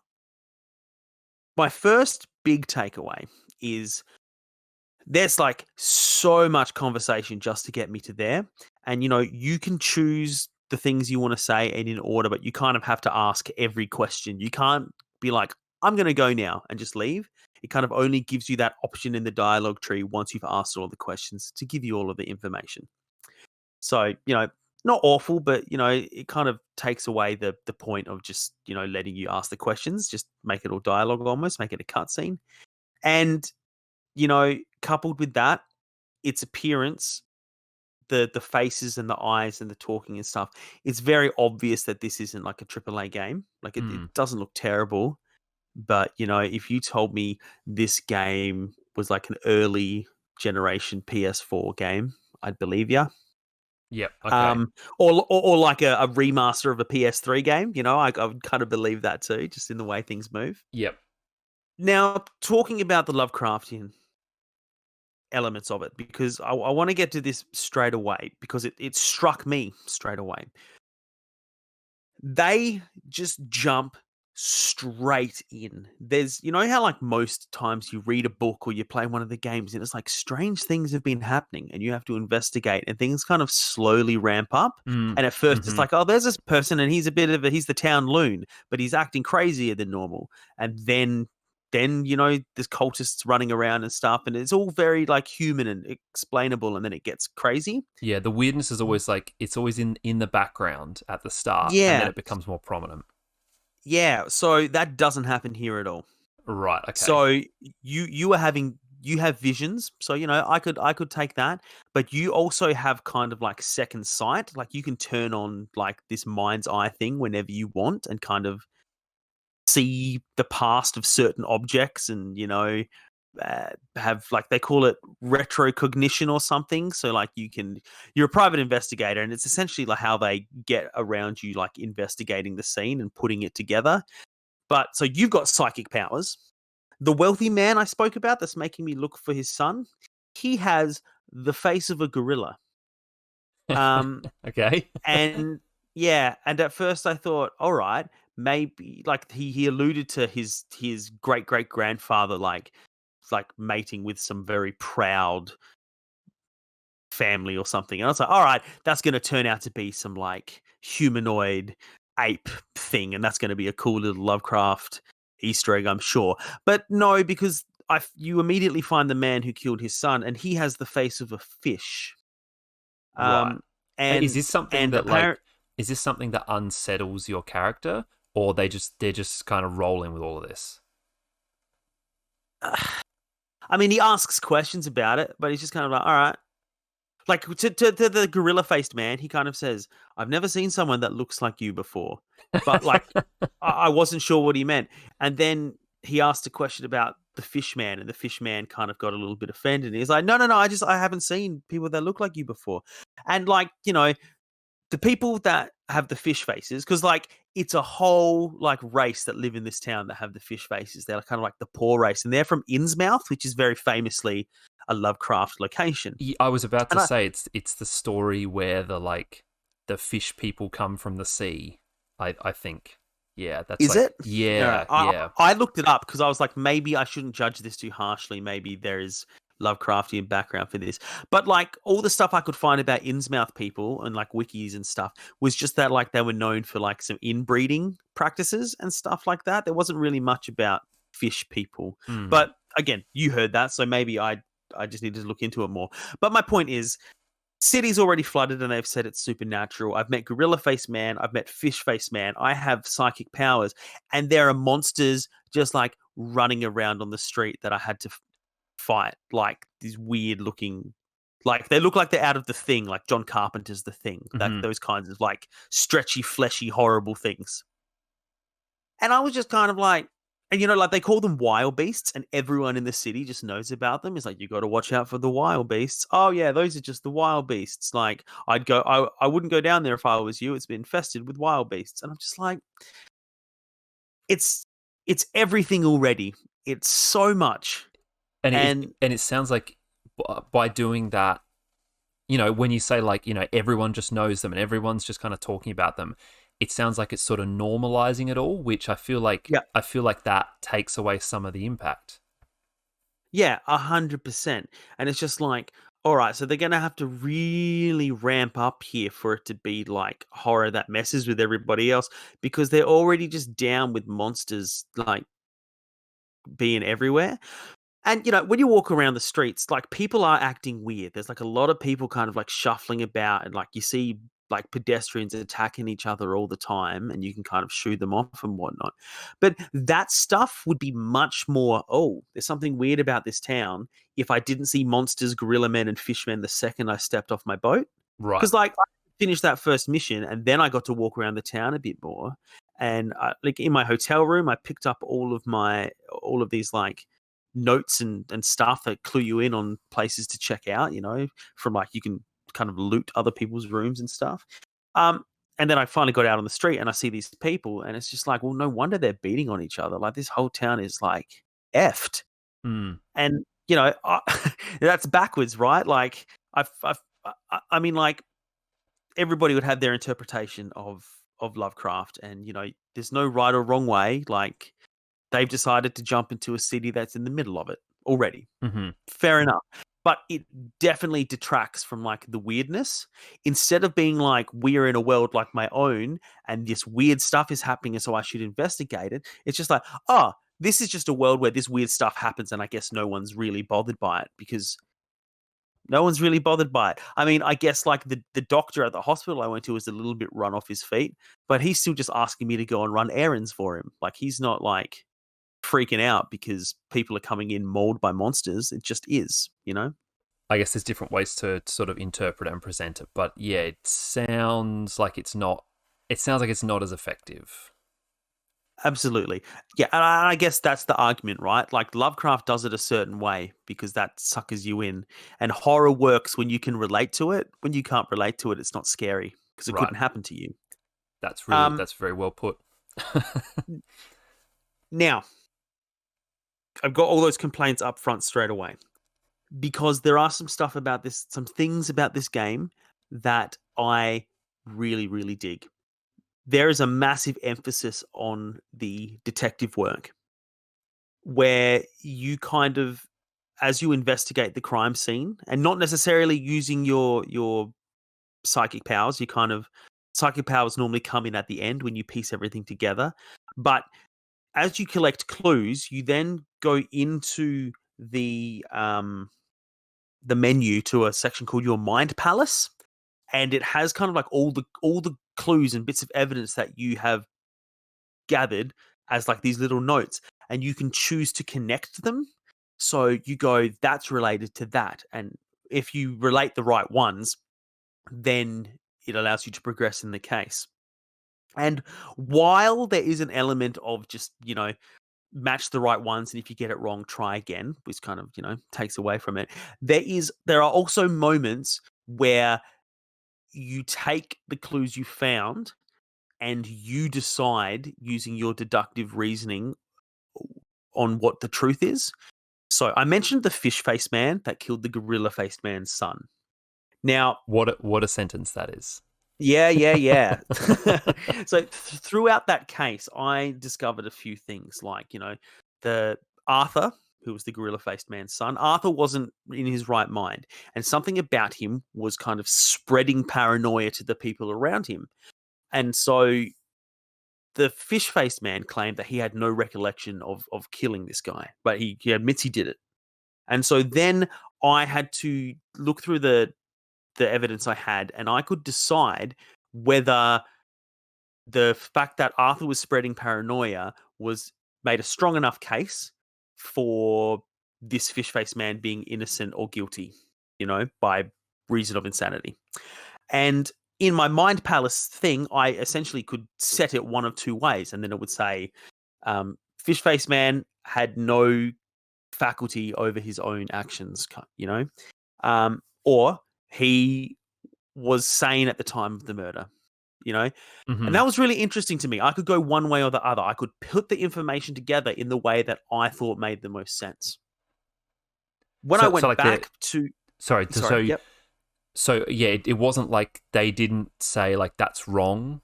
my first big takeaway is there's like so much conversation just to get me to there. And, you can choose the things you want to say and in order, but you kind of have to ask every question. You can't be like, I'm going to go now and just leave. It kind of only gives you that option in the dialogue tree once you've asked all the questions to give you all of the information. So, not awful, but, it kind of takes away the point of just, letting you ask the questions, just make it all dialogue almost, make it a cutscene. And, coupled with that, its appearance, the faces and the eyes and the talking and stuff, it's very obvious that this isn't like a AAA game. Like it doesn't look terrible. But, if you told me this game was like an early generation PS4 game, I'd believe you. Yep. Okay. Or like a remaster of a PS3 game, I would kind of believe that too, just in the way things move. Yep. Now, talking about the Lovecraftian elements of it, because I want to get to this straight away, because it struck me straight away. They just jump straight in. There's, how like most times you read a book or you play one of the games and it's like strange things have been happening and you have to investigate and things kind of slowly ramp up. And at first it's like, oh, there's this person and he's the town loon, but he's acting crazier than normal. And then there's cultists running around and stuff, and it's all very like human and explainable, and then it gets crazy. Yeah, the weirdness is always like, it's always in the background at the start, and then it becomes more prominent. Yeah, so that doesn't happen here at all. Right, okay. So you have visions, so I could take that, but you also have kind of like second sight, like you can turn on like this mind's eye thing whenever you want and kind of see the past of certain objects and have like they call it retrocognition or something. So like you're a private investigator and it's essentially like how they get around you, like investigating the scene and putting it together. But so you've got psychic powers. The wealthy man I spoke about that's making me look for his son, he has the face of a gorilla. Okay. And at first I thought, all right, maybe like he alluded to his great great grandfather like mating with some very proud family or something. And I was like, all right, that's going to turn out to be some like humanoid ape thing, and that's going to be a cool little Lovecraft Easter egg, I'm sure. But no, because you immediately find the man who killed his son, and he has the face of a fish. Right. And is this something that is this something that unsettles your character, or they're just kind of rolling with all of this? I mean, he asks questions about it, but he's just kind of like, all right. Like to the gorilla-faced man, he kind of says, I've never seen someone that looks like you before. But like, I wasn't sure what he meant. And then he asked a question about the fish man, and the fish man kind of got a little bit offended. And he's like, no, I haven't seen people that look like you before. And like, the people that have the fish faces, because like it's a whole like race that live in this town that have the fish faces. They're kind of like the poor race, and they're from Innsmouth, which is very famously a Lovecraft location. I was about to say it's the story where the fish people come from the sea. I think. Yeah, that's is like, it? Yeah, yeah. I looked it up because I was like, maybe I shouldn't judge this too harshly. Maybe there is Lovecraftian background for this, but like all the stuff I could find about Innsmouth people and like wikis and stuff was just that like they were known for like some inbreeding practices and stuff like that. There wasn't really much about fish people, but again, you heard that, so maybe I just needed to look into it more. But my point is, city's already flooded and they've said it's supernatural. I've met gorilla face man, I've met fish face man, I have psychic powers, and there are monsters just like running around on the street that I had to fight, like these weird looking, like they look like they're out of The Thing, like John Carpenter's The Thing, like those kinds of like stretchy, fleshy, horrible things. And I was just kind of like, And like they call them wild beasts, and everyone in the city just knows about them. It's like you got to watch out for the wild beasts. Oh yeah, those are just the wild beasts. Like I wouldn't go down there if I was you. It's been infested with wild beasts, and I'm just like, it's everything already. It's so much, and And it sounds like by doing that, when you say like, everyone just knows them and everyone's just kind of talking about them, it sounds like it's sort of normalizing it all, which yeah, I feel like that takes away some of the impact. yeah, 100%. And it's just like, all right, so they're gonna have to really ramp up here for it to be like horror that messes with everybody else because they're already just down with monsters like being everywhere. And when you walk around the streets, like people are acting weird. There's like a lot of people kind of like shuffling about, and like you see like pedestrians attacking each other all the time, and you can kind of shoo them off and whatnot. But that stuff would be much more, oh, there's something weird about this town if I didn't see monsters, gorilla men, and fishmen the second I stepped off my boat. Right. Because like I finished that first mission, and then I got to walk around the town a bit more. And like in my hotel room, I picked up all of these like notes and stuff that clue you in on places to check out, from like you can kind of loot other people's rooms and stuff. Um, and then I finally got out on the street and I see these people, and it's just like, well, no wonder they're beating on each other. Like this whole town is like effed. Mm. And that's backwards, right? Like I mean, like everybody would have their interpretation of Lovecraft, and there's no right or wrong way. Like they've decided to jump into a city that's in the middle of it already. Hmm. Fair enough. But it definitely detracts from like the weirdness. Instead of being like, we're in a world like my own and this weird stuff is happening, and so I should investigate it. It's just like, oh, this is just a world where this weird stuff happens, and I guess no one's really bothered by it because no one's really bothered by it. I mean, I guess like the doctor at the hospital I went to was a little bit run off his feet, but he's still just asking me to go and run errands for him. Like he's not like freaking out because people are coming in mauled by monsters. It just is. I guess there's different ways to sort of interpret it and present it, but yeah, it sounds like it's not. It sounds like it's not as effective. Absolutely. Yeah, and I guess that's the argument, right? Like Lovecraft does it a certain way because that suckers you in. And horror works when you can relate to it. When you can't relate to it, it's not scary because it Right. couldn't happen to you. That's very well put. Now, I've got all those complaints up front straight away because there are some things about this game that I really, really dig. There is a massive emphasis on the detective work where you kind of, as you investigate the crime scene and not necessarily using your psychic powers, psychic powers normally come in at the end when you piece everything together. But as you collect clues, you then go into the menu to a section called your mind palace, and it has kind of like all the clues and bits of evidence that you have gathered as like these little notes, and you can choose to connect them. So you go, that's related to that, and if you relate the right ones, then it allows you to progress in the case. And while there is an element of just match the right ones, and if you get it wrong, try again, which kind of takes away from it, there are also moments where you take the clues you found and you decide using your deductive reasoning on what the truth is. So I mentioned the fish faced man that killed the gorilla faced man's son. Now, What a sentence that is. yeah, yeah, yeah. So throughout that case, I discovered a few things like, the Arthur, who was the gorilla faced man's son. Arthur wasn't in his right mind, and something about him was kind of spreading paranoia to the people around him. And so the fish faced man claimed that he had no recollection of killing this guy, but he admits he did it. And so then I had to look through the evidence I had, and I could decide whether the fact that Arthur was spreading paranoia was made a strong enough case for this fish faced man being innocent or guilty, by reason of insanity. And in my mind palace thing, I essentially could set it one of two ways, and then it would say Fish-faced man had no faculty over his own actions, or he was sane at the time of the murder, And Hmm. that was really interesting to me. I could go one way or the other. I could put the information together in the way that I thought made the most sense. When I So went like the back to, sorry, sorry, yep, so yeah, it wasn't like they didn't say like that's wrong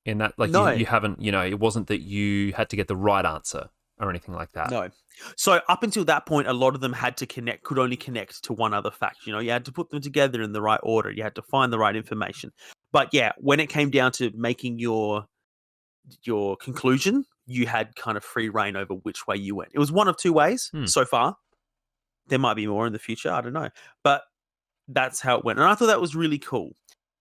in that, like no, you haven't, it wasn't that you had to get the right answer or anything like that. no. So up until that point, a lot of them could only connect to one other fact. You had to put them together in the right order. You had to find the right information. But yeah, when it came down to making your conclusion, you had kind of free reign over which way you went. It was one of two ways so far. There might be more in the future. I don't know. But that's how it went. And I thought that was really cool.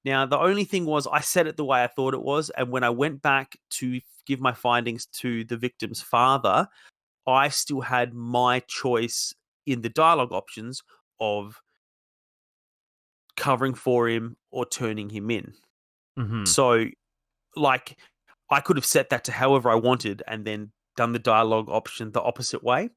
Now, the only thing was I said it the way I thought it was. And when I went back to give my findings to the victim's father, I still had my choice in the dialogue options of covering for him or turning him in. Mm-hmm. So, like, I could have set that to however I wanted and then done the dialogue option the opposite way.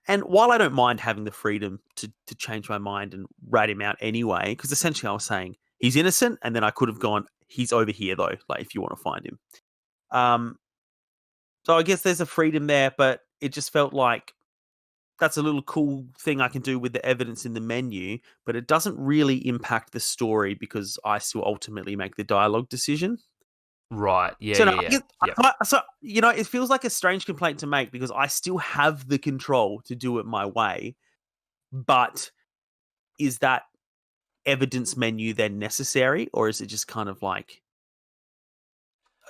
And while I don't mind having the freedom to change my mind and rat him out anyway, because essentially I was saying he's innocent, and then I could have gone, he's over here though, like if you want to find him. So I guess there's a freedom there, but it just felt like that's a little cool thing I can do with the evidence in the menu, but it doesn't really impact the story because I still ultimately make the dialogue decision. Right. Yeah. So, no, Yeah. Yeah. Yep. it feels like a strange complaint to make because I still have the control to do it my way, but is that evidence menu then necessary, or is it just kind of like,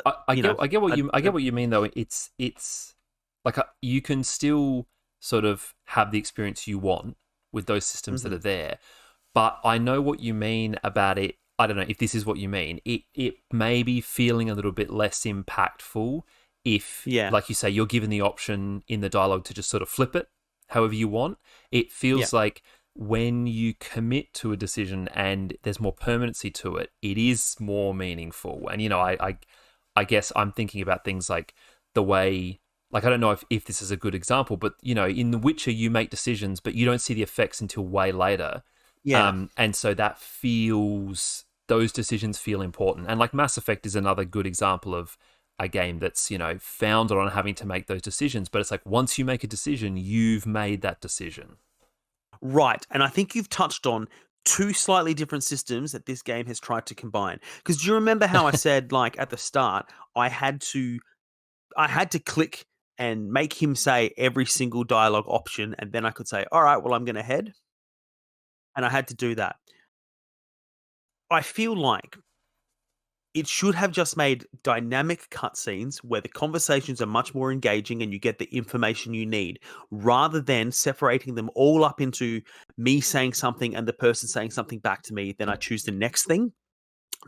I you get know, I get what you mean though. It's like you can still sort of have the experience you want with those systems that Mhm. are there, but I know what you mean about it. I don't know if this is what you mean. It may be feeling a little bit less impactful if, Yeah, like you say, you're given the option in the dialogue to just sort of flip it however you want. It yeah, feels like when you commit to a decision and there's more permanency to it, it is more meaningful. And I guess I'm thinking about things like the way, like I don't know if this is a good example, but in The Witcher you make decisions, but you don't see the effects until way later. yeah. And so those decisions feel important. And like Mass Effect is another good example of a game that's, founded on having to make those decisions. But it's like once you make a decision, you've made that decision. Right. And I think you've touched on two slightly different systems that this game has tried to combine. Because do you remember how I said, like at the start, I had to click and make him say every single dialogue option, and then I could say, all right, well, I'm going to head. And I had to do that. I feel like it should have just made dynamic cutscenes where the conversations are much more engaging and you get the information you need, rather than separating them all up into me saying something and the person saying something back to me. Then I choose the next thing.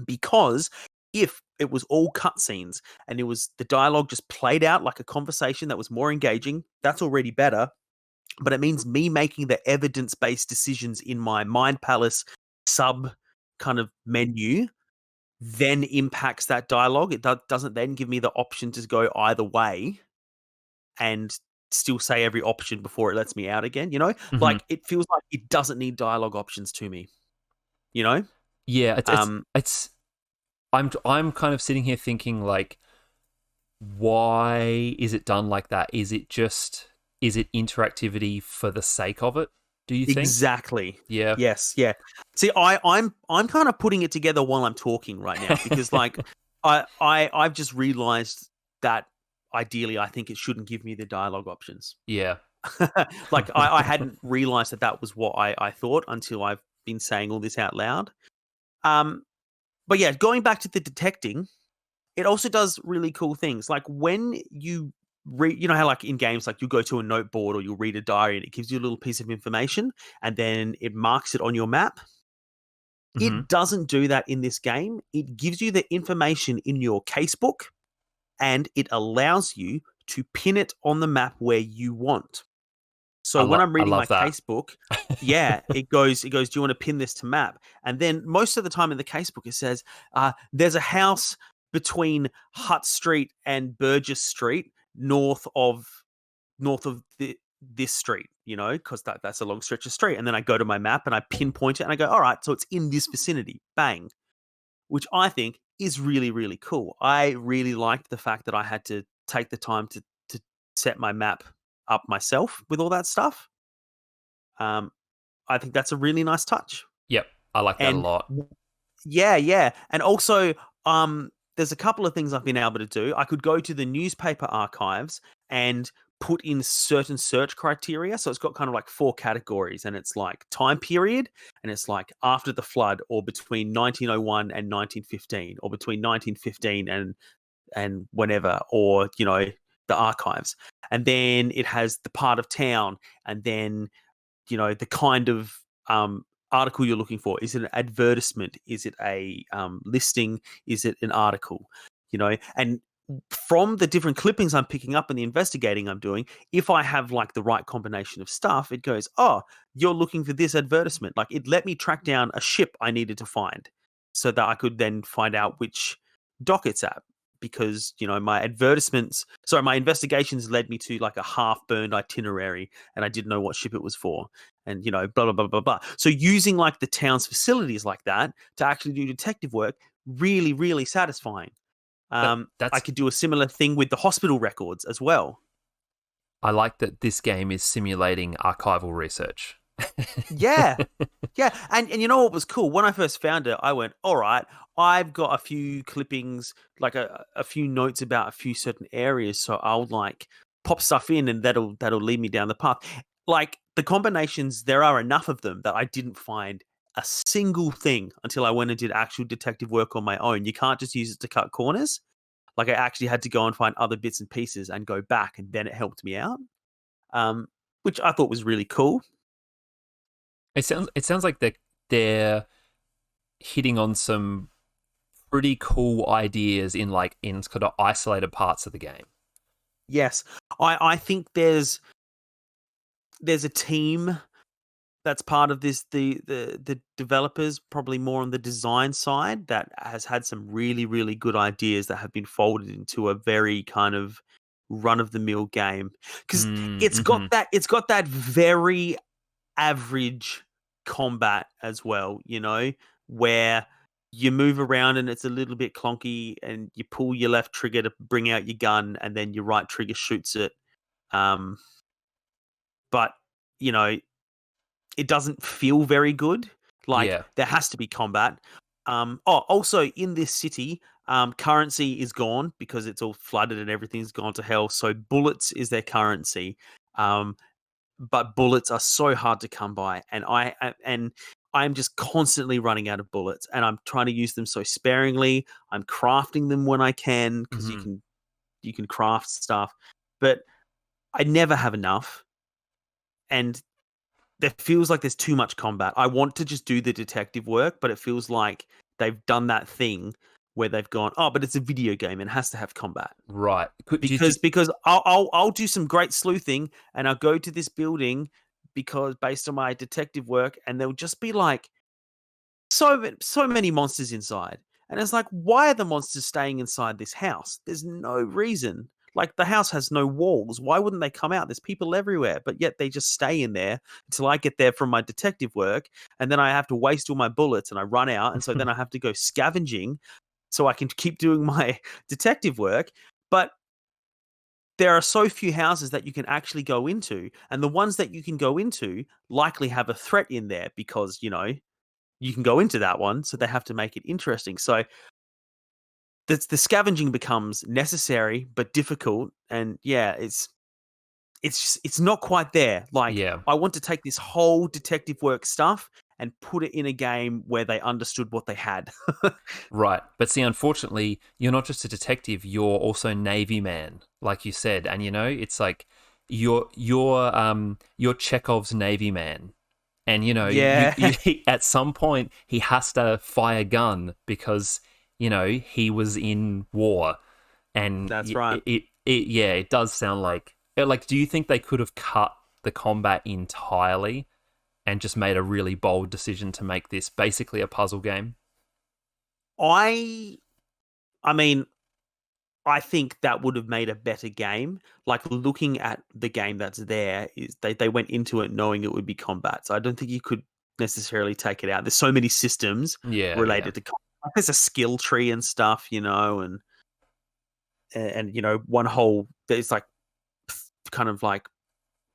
Because if it was all cutscenes and it was the dialogue just played out like a conversation that was more engaging, that's already better. But it means me making the evidence based decisions in my Mind Palace sub kind of menu then impacts that dialogue. It doesn't then give me the option to go either way and still say every option before it lets me out again, Mm-hmm. Like, it feels like it doesn't need dialogue options to me, you know? Yeah, Um, it's I'm kind of sitting here thinking like, why is it done like that? Is it interactivity for the sake of it? Do you think? exactly. Yeah. Yes, yeah. See, I'm kind of putting it together while I'm talking right now because, like, I've just realized that ideally I think it shouldn't give me the dialogue options. Yeah. Like, I hadn't realized that was what I thought until I've been saying all this out loud. Um, but yeah, going back to the detecting, it also does really cool things. Like when you read, how like in games, like you go to a noteboard or you'll read a diary and it gives you a little piece of information and then it marks it on your map. Mm-hmm. It doesn't do that in this game. It gives you the information in your casebook and it allows you to pin it on the map where you want. So when I'm I reading my love that. casebook, yeah, it goes, do you want to pin this to map? And then most of the time in the casebook, it says, there's a house between Hutt Street and Burgess Street, north of north of this street, because that's a long stretch of street. And then I go to my map and I pinpoint it and I go, all right, so it's in this vicinity. Bang. Which I think is really, really cool. I really liked the fact that I had to take the time to set my map up myself with all that stuff. I think that's a really nice touch. Yep, I like that a And lot. yeah. And also, there's a couple of things I've been able to do. I could go to the newspaper archives and put in certain search criteria. So it's got kind of like 4 categories, and it's like time period, and it's like after the flood, or between 1901 and 1915, or between 1915 and whenever, or the archives. And then it has the part of town, and then the kind of article you're looking for. Is it an advertisement? Is it a listing? Is it an article? And from the different clippings I'm picking up and the investigating I'm doing, if I have like the right combination of stuff, it goes, oh, you're looking for this advertisement. Like, it let me track down a ship I needed to find so that I could then find out which dock it's at. Because my investigations led me to like a half-burned itinerary, and I didn't know what ship it was for, and blah blah blah blah blah. So using like the town's facilities like that to actually do detective work, really, really satisfying. I could do a similar thing with the hospital records as well. I like that this game is simulating archival research. Yeah. And you know what was cool? When I first found it, I went, all right, I've got a few clippings, like a few notes about a few certain areas. So I'll like pop stuff in, and that'll lead me down the path. Like, the combinations, there are enough of them that I didn't find a single thing until I went and did actual detective work on my own. You can't just use it to cut corners. Like, I actually had to go and find other bits and pieces and go back, and then it helped me out, which I thought was really cool. It sounds like they're hitting on some pretty cool ideas in kind of isolated parts of the game. Yes, I think there's a team that's part of this. The developers, probably more on the design side, that has had some really, really good ideas that have been folded into a very kind of run of the mill game, because it's got that very average combat as well, where you move around and it's a little bit clunky, and you pull your left trigger to bring out your gun, and then your right trigger shoots it. But it doesn't feel very good. Like, Yeah. there has to be combat. Also in this city, currency is gone because it's all flooded and everything's gone to hell. So bullets is their currency. But bullets are so hard to come by, and I'm just constantly running out of bullets, and I'm trying to use them so sparingly. I'm crafting them when I can, because you can craft stuff, but I never have enough, and there feels like there's too much combat. I want to just do the detective work, but it feels like they've done that thing where they've gone, oh, but it's a video game and it has to have combat. Right. Because I'll do some great sleuthing, and I'll go to this building because based on my detective work, and there'll just be like so many monsters inside. And it's like, why are the monsters staying inside this house? There's no reason. Like, the house has no walls. Why wouldn't they come out? There's people everywhere, but yet they just stay in there until I get there from my detective work, and then I have to waste all my bullets and I run out, and so then I have to go scavenging so I can keep doing my detective work. But there are so few houses that you can actually go into, and the ones that you can go into likely have a threat in there, because you can go into that one, so they have to make it interesting. So the scavenging becomes necessary but difficult, and yeah, it's not quite there. Like, Yeah. I want to take this whole detective work stuff and put it in a game where they understood what they had. Right. But see, unfortunately, you're not just a detective, you're also Navy man, like you said. And it's like you're Chekhov's Navy man. And Yeah. at some point he has to fire a gun because, he was in war. And That's right. It does sound like do you think they could have cut the combat entirely and just made a really bold decision to make this basically a puzzle game? I mean, I think that would have made a better game. Like looking at the game that's there, is they went into it knowing it would be combat. So I don't think you could necessarily take it out. There's so many systems Yeah, related to combat. Like, there's a skill tree and stuff, and one whole there's like kind of like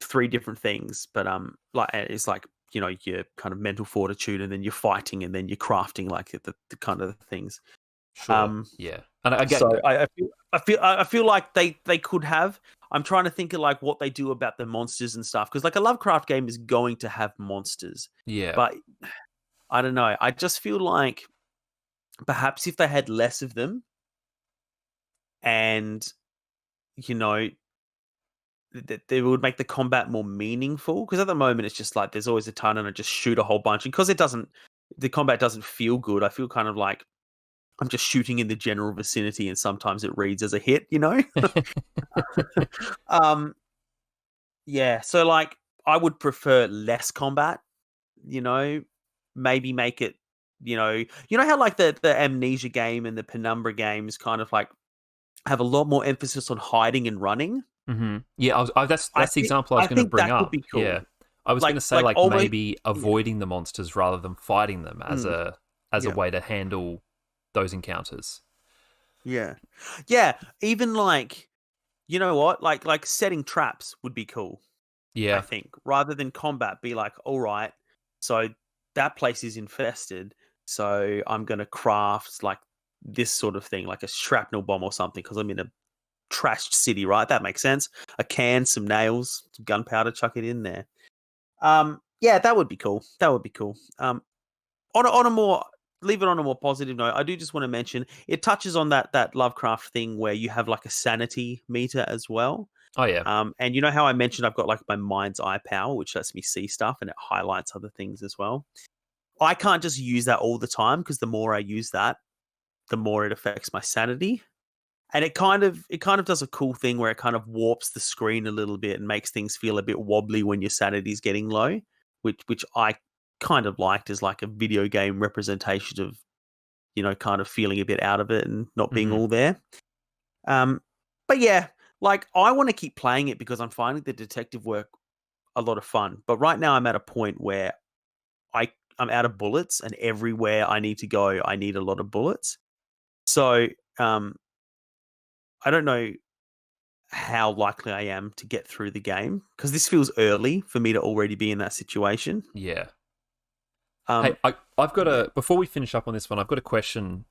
three different things, but like it's like your kind of mental fortitude, and then you're fighting, and then you're crafting, like the kind of things. sure. Yeah. And I get So I feel like they could have. I'm trying to think of like what they do about the monsters and stuff, because like a Lovecraft game is going to have monsters, yeah. but I don't know. I just feel like perhaps if they had less of them, and you know that they would make the combat more meaningful. Because at the moment it's just like there's always a ton, and I just shoot a whole bunch, and because the combat doesn't feel good. I feel kind of like I'm just shooting in the general vicinity, and sometimes it reads as a hit. Um, yeah. So like, I would prefer less combat. Maybe make it. How like the Amnesia game and the Penumbra games kind of like have a lot more emphasis on hiding and running. Yeah, that's the example I was I going to think bring that could up. be Yeah, cool. I was going to say Like like almost. maybe Yeah. avoiding the monsters rather than fighting them as Mm, a yeah. way to handle those encounters. Yeah. Yeah. Even like, you know what? Like setting traps would be cool. I Yeah, think, rather than combat, be like, all right, so that place is infested, so I'm gonna craft like this sort of thing, like a shrapnel bomb or something, because I'm in a trashed city, right? That makes sense. A can, some nails, some gunpowder, chuck it in there. Yeah, that would be cool. That would be cool. On a more leave it on a more positive note, I do just want to mention it touches on that Lovecraft thing where you have like a sanity meter as well. oh yeah, And you know how I mentioned I've got like my mind's eye power, which lets me see stuff and it highlights other things as well. I can't just use that all the time, because the more I use that, the more it affects my sanity. And it kind of does a cool thing where it kind of warps the screen a little bit and makes things feel a bit wobbly when your sanity's getting low, which I kind of liked as like a video game representation of kind of feeling a bit out of it and not being hmm all there. Um, but yeah, like I want to keep playing it because I'm finding the detective work a lot of fun. But right now I'm at a point where I'm out of bullets, and everywhere I need to go, I need a lot of bullets. So um, I don't know how likely I am to get through the game, because this feels early for me to already be in that situation. yeah. Hey, Um, I've got yeah, before we finish up on this one, I've got a question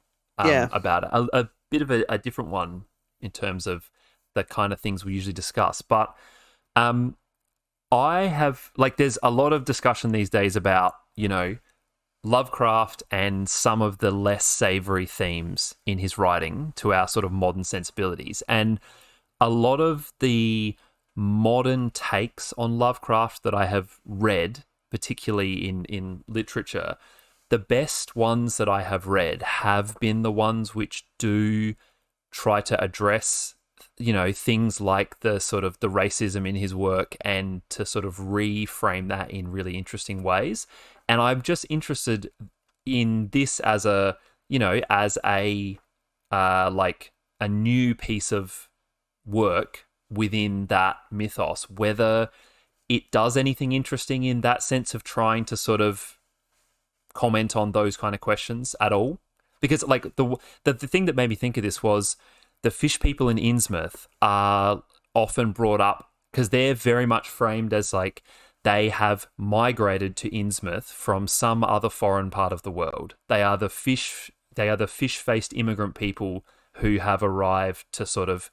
yeah, about it. A bit of a different one in terms of the kind of things we usually discuss. But um, I have like there's a lot of discussion these days about, Lovecraft and some of the less savory themes in his writing to our sort of modern sensibilities. And a lot of the modern takes on Lovecraft that I have read, particularly in literature, the best ones that I have read have been the ones which do try to address things like the sort of the racism in his work, and to sort of reframe that in really interesting ways. And I'm just interested in this as a like a new piece of work within that mythos, whether it does anything interesting in that sense of trying to sort of comment on those kind of questions at all. Because like the thing that made me think of this was the fish people in Innsmouth are often brought up because they're very much framed as like they have migrated to Innsmouth from some other foreign part of the world. They are the fish-faced immigrant people who have arrived to sort of,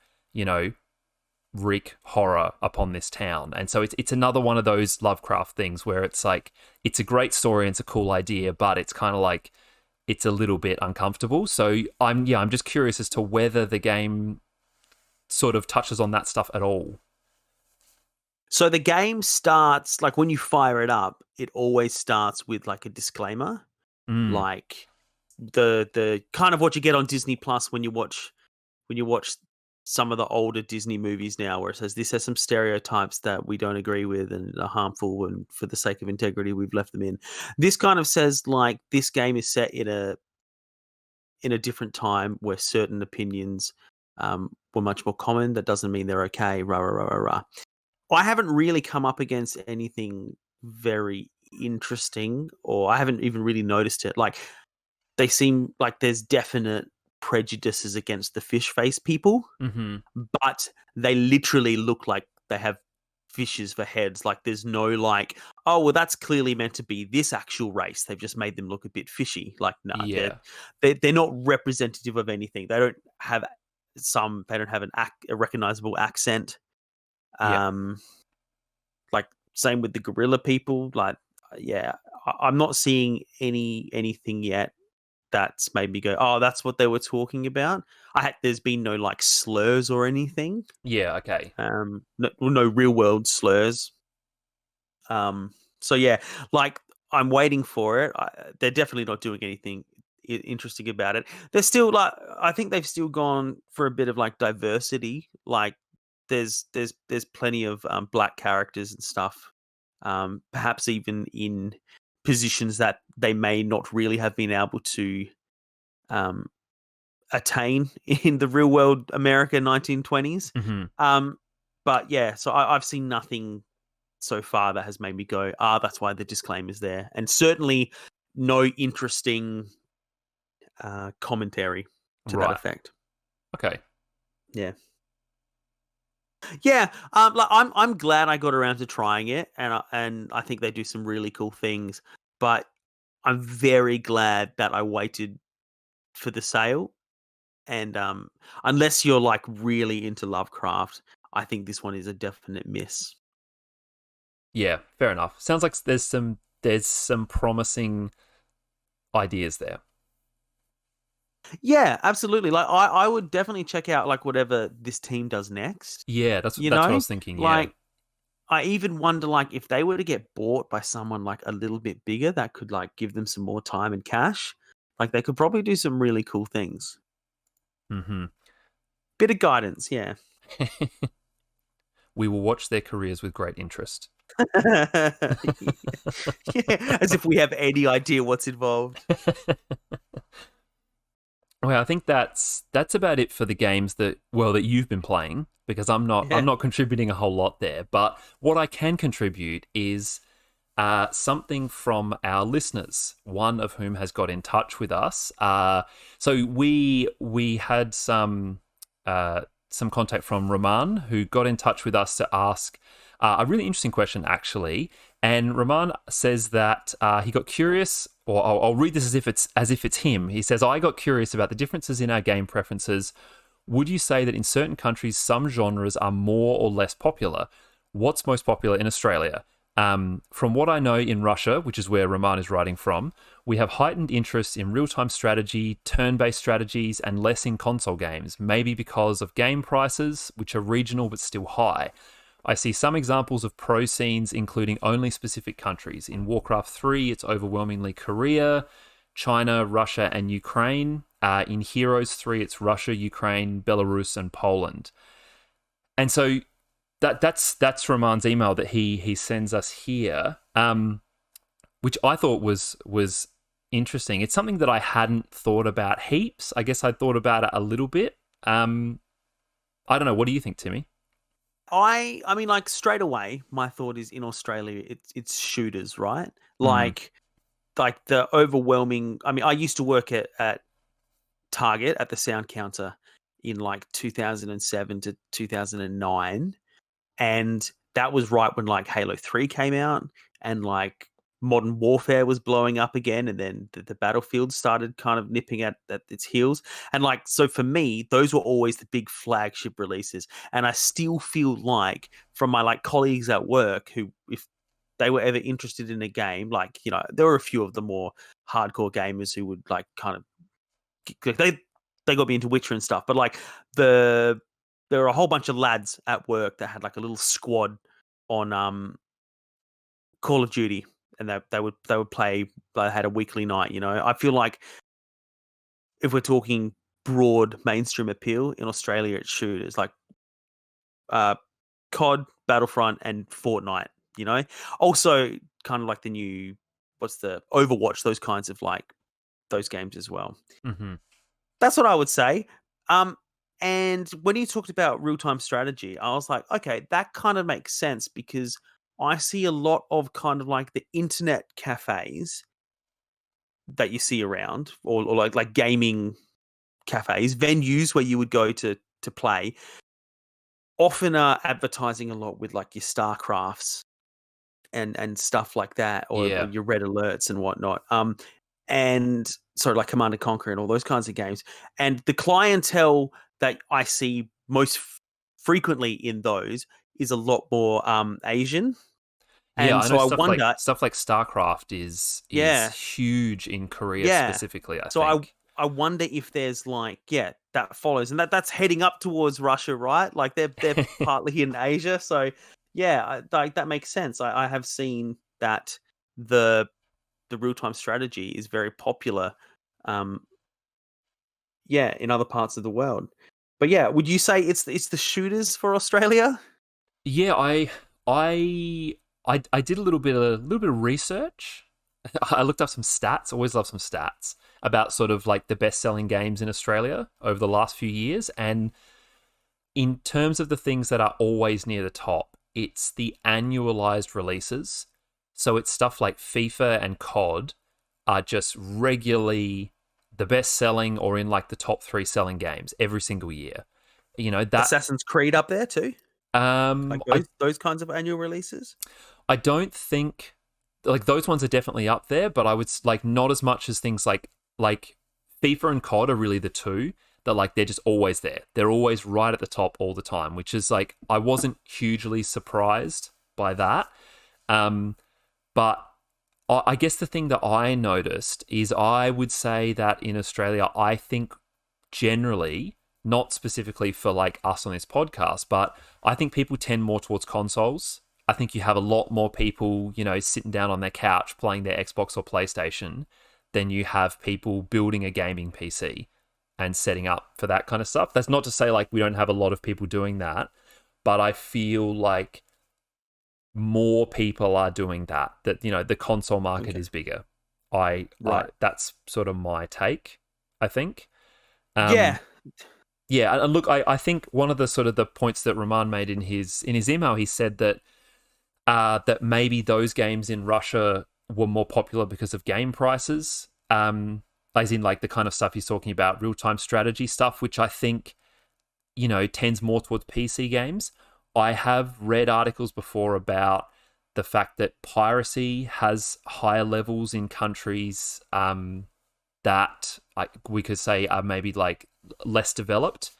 wreak horror upon this town. And so it's another one of those Lovecraft things where it's like it's a great story and it's a cool idea, but it's kind of like it's a little bit uncomfortable. So I'm just curious as to whether the game sort of touches on that stuff at all. So the game starts like when you fire it up, it always starts with like a disclaimer, Mm, like the kind of what you get on Disney Plus when you watch some of the older Disney movies now, where it says this has some stereotypes that we don't agree with and are harmful, and for the sake of integrity, we've left them in. This kind of says like this game is set in a different time where certain opinions were much more common. That doesn't mean they're okay. Rah rah rah rah rah. I haven't really come up against anything very interesting, or I haven't even really noticed it. Like, they seem like there's definite prejudices against the fish face people, Mm-hmm. but they literally look like they have fishes for heads. Like, there's no like, oh well, that's clearly meant to be this actual race. They've just made them look a bit fishy. Like, nah, Yeah. they're not representative of anything. They don't have They don't have a recognizable accent. Yeah. Like, same with the gorilla people. Like, yeah, I'm not seeing anything yet that's made me go, oh, that's what they were talking about. There's been no like slurs or anything. Yeah. Okay. No real world slurs. So yeah, like, I'm waiting for it. They're definitely not doing anything interesting about it. They're still like, I think they've still gone for a bit of like diversity. Like, there's plenty of black characters and stuff. Perhaps even in positions that they may not really have been able to um, attain in the real world America 1920s. Mm-hmm. But yeah, so I've seen nothing so far that has made me go, that's why the disclaimer's there. And certainly no interesting commentary to that Right. effect. Okay. Yeah. Yeah, like, I'm glad I got around to trying it, and I think they do some really cool things. But I'm very glad that I waited for the sale. And unless you're like really into Lovecraft, I think this one is a definite miss. Yeah. Fair enough. Sounds like there's some promising ideas there. Yeah, absolutely. Like, I would definitely check out like whatever this team does next. Yeah. That's You that's what I know, was thinking. Yeah. like, I even wonder like if they were to get bought by someone like a little bit bigger that could like give them some more time and cash. Like, they could probably do some really cool things. Mm-hmm. Bit of guidance, yeah. We will watch their careers with great interest. Yeah, as if we have any idea what's involved. Well, I think that's about it for the games that you've been playing, because I'm not Yeah. contributing a whole lot there. But what I can contribute is something from our listeners, one of whom has got in touch with us. So we had some contact from Rahman, who got in touch with us to ask a really interesting question, actually. And Rahman says that he got curious, or I'll read this as if it's him. He says, "I got curious about the differences in our game preferences. Would you say that in certain countries some genres are more or less popular? What's most popular in Australia? From what I know, in Russia, which is where Rahman is writing from, we have heightened interest in real-time strategy, turn-based strategies, and less in console games, maybe because of game prices, which are regional but still high. I see some examples of pro scenes including only specific countries. In Warcraft 3, it's overwhelmingly Korea, China, Russia, and Ukraine. In Heroes 3, it's Russia, Ukraine, Belarus, and Poland." And so that's Rahman's email that he sends us here, which I thought was interesting. It's something that I hadn't thought about heaps. I guess I thought about it a little bit. I don't know. What do you think, Timmy? I mean, like, straight away, my thought is, in Australia, it's shooters, right? Mm, Like the overwhelming. I mean, I used to work at Target at the sound counter in like 2007 to 2009, and that was right when like Halo 3 came out, and like Modern Warfare was blowing up again, and then the Battlefield started kind of nipping at its heels. And like, so for me, those were always the big flagship releases. And I still feel like, from my like colleagues at work, who, if they were ever interested in a game, like, there were a few of the more hardcore gamers who would like kind of, like, they got me into Witcher and stuff. But like, the there were a whole bunch of lads at work that had like a little squad on Call of Duty, and they would play. They had a weekly night. I feel like, if we're talking broad mainstream appeal in Australia, it's shooters like uh, COD, Battlefront, and Fortnite. Also kind of like the new, what's the Overwatch, those kinds of like those games as well. hmm That's what I would say. Um, And when you talked about real-time strategy, I was like, okay, that kind of makes sense because I see a lot of kind of like the internet cafes that you see around, or like gaming cafes, venues where you would go to play, often are advertising a lot with like your StarCrafts and stuff like that, or Yeah. your red alerts and whatnot. And so like Command and Conquer and all those kinds of games. And the clientele that I see most frequently in those is a lot more Asian. Yeah, And I know so I wonder, stuff like StarCraft is yeah, huge in Korea yeah. specifically, I So think. I wonder if there's like, yeah, that follows, and that's heading up towards Russia, right? Like they're partly in Asia, so yeah, like that makes sense. I have seen that the real time strategy is very popular, um, yeah, in other parts of the world. But yeah, would you say it's the shooters for Australia? Yeah, I did a little bit of research. I looked up some stats. Always love some stats about sort of like the best-selling games in Australia over the last few years. And in terms of the things that are always near the top, it's the annualized releases. So it's stuff like FIFA and COD are just regularly the best-selling or in like the top 3 selling games every single year. You know that. Assassin's Creed up there too, like I those kinds of annual releases. I don't think like those ones are definitely up there, but I would like not as much as things like FIFA and COD are really the two that like they're just always there. They're always right at the top all the time, which is like I wasn't hugely surprised by that. But I guess the thing that I noticed is I would say that in Australia, I think generally, not specifically for like us on this podcast, but I think people tend more towards consoles. I think you have a lot more people, sitting down on their couch playing their Xbox or PlayStation than you have people building a gaming PC and setting up for that kind of stuff. That's not to say like we don't have a lot of people doing that, but I feel like more people are doing that the console market Okay. is bigger. I Right. that's sort of my take, I think. Yeah. Yeah, and look, I think one of the sort of the points that Rahman made in his email, he said that that maybe those games in Russia were more popular because of game prices, as in like the kind of stuff he's talking about, real time strategy stuff, which I think tends more towards PC games. I have read articles before about the fact that piracy has higher levels in countries that we could say are maybe like less developed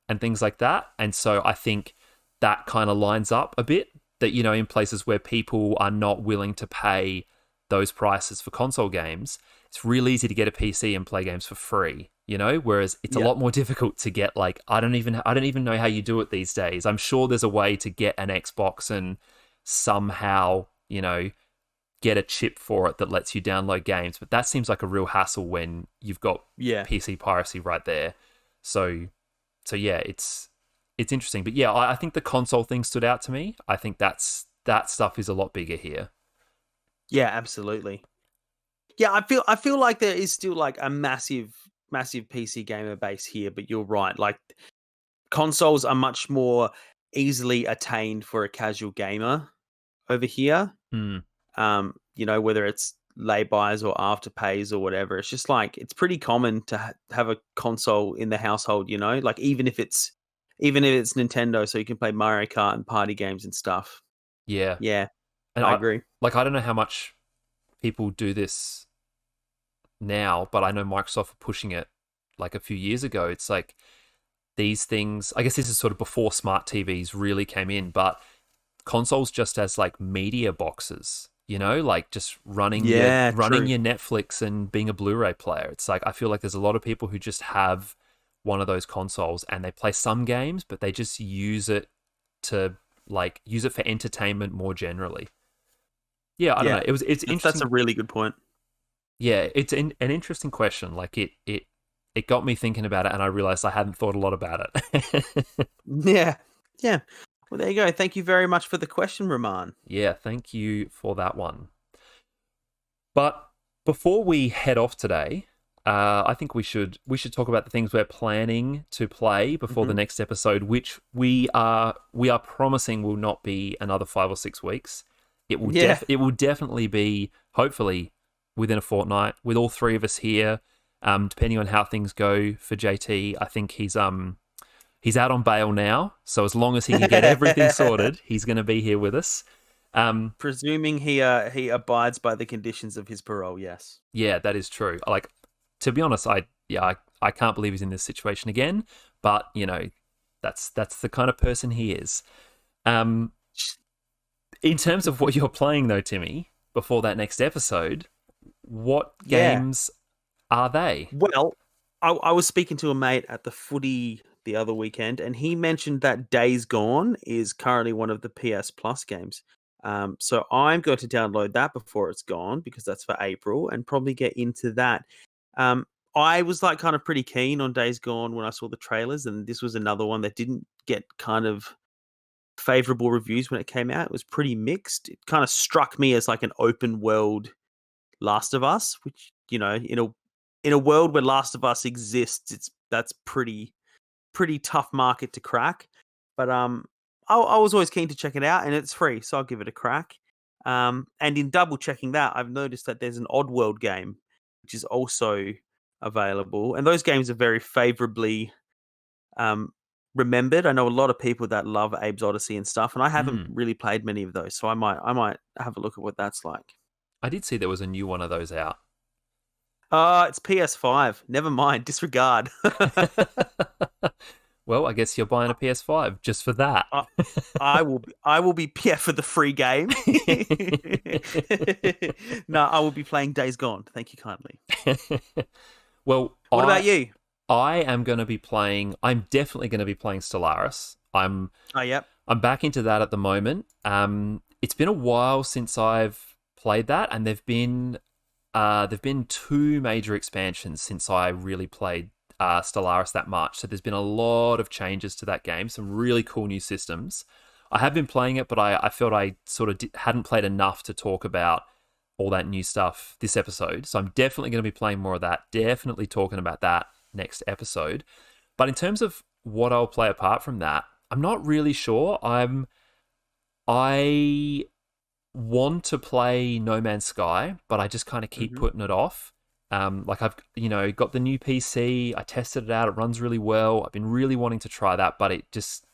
and things like that. And so I think that kind of lines up a bit that, in places where people are not willing to pay those prices for console games, it's real easy to get a PC and play games for free, whereas it's a Yeah. lot more difficult to get like, I don't even know how you do it these days. I'm sure there's a way to get an Xbox and somehow, get a chip for it that lets you download games, but that seems like a real hassle when you've got Yeah. PC piracy right there. So yeah, it's interesting. But yeah, I think the console thing stood out to me. I think that stuff is a lot bigger here. Yeah, absolutely. Yeah, I feel like there is still like a massive PC gamer base here, but you're right. Like consoles are much more easily attained for a casual gamer over here. Hmm. Whether it's lay-bys or afterpays or whatever, it's just like it's pretty common to have a console in the household. Like even if it's Nintendo, so you can play Mario Kart and party games and stuff. Yeah. Yeah, And I agree. I don't know how much people do this now, but I know Microsoft were pushing it like a few years ago. It's like these things, I guess this is sort of before smart TVs really came in, but consoles just as like media boxes, like just running your Yeah, running true. your Netflix and being a Blu-ray player. It's like I feel like there's a lot of people who just have one of those consoles and they play some games, but they just use it for entertainment more generally. Yeah, I don't Yeah, know. It's that's a interesting. really good point. Yeah, it's an interesting question. Like it got me thinking about it, and I realized I hadn't thought a lot about it. Yeah, yeah. Well, there you go. Thank you very much for the question, Raman. Yeah, thank you for that one. But before we head off today, I think we should talk about the things we're planning to play before the Mhm. next episode, which we are promising will not be another 5 or 6 weeks. Yeah. It will definitely be, hopefully, within a fortnight with all three of us here. Depending on how things go for JT, I think he's out on bail now. So as long as he can get everything sorted, he's going to be here with us. Presuming he abides by the conditions of his parole, yes. Yeah, that is true. Like, to be honest, I can't believe he's in this situation again. But that's the kind of person he is. In terms of what you're playing, though, Timmy, before that next episode, what Yeah. games are they? Well, I was speaking to a mate at the footy the other weekend, and he mentioned that Days Gone is currently one of the PS Plus games. So I'm going to download that before it's gone because that's for April, and probably get into that. Um, I was like kind of pretty keen on Days Gone when I saw the trailers, and this was another one that didn't get kind of favorable reviews when it came out. It was pretty mixed. It kind of struck me as like an open world Last of Us, which in a world where Last of Us exists, that's pretty tough market to crack. But I was always keen to check it out, and it's free, so I'll give it a crack. And in double checking that, I've noticed that there's an Oddworld game, which is also available, and those games are very favorably um, remembered. I know a lot of people that love Abe's Odyssey and stuff, and I haven't really played many of those, so I might have a look at what that's like. I did see there was a new one of those out. It's PS5. Never mind. Disregard. Well, I guess you're buying a PS5 just for that. I will be yeah, for the free game. No, I will be playing Days Gone. Thank you kindly. Well, What about you? I am going to be playing. I'm definitely going to be playing Stellaris. Oh, yep. I'm back into that at the moment. It's been a while since I've played that, and there've been two major expansions since I really played Stellaris that much. So there's been a lot of changes to that game, some really cool new systems. I have been playing it, but I felt I sort of hadn't played enough to talk about all that new stuff this episode. So I'm definitely going to be playing more of that, definitely talking about that next episode. But in terms of what I'll play apart from that, I'm not really sure. I want to play No Man's Sky, but I just kind of keep putting it off. Like I've got the new PC. I tested it out. It runs really well. I've been really wanting to try that, but it just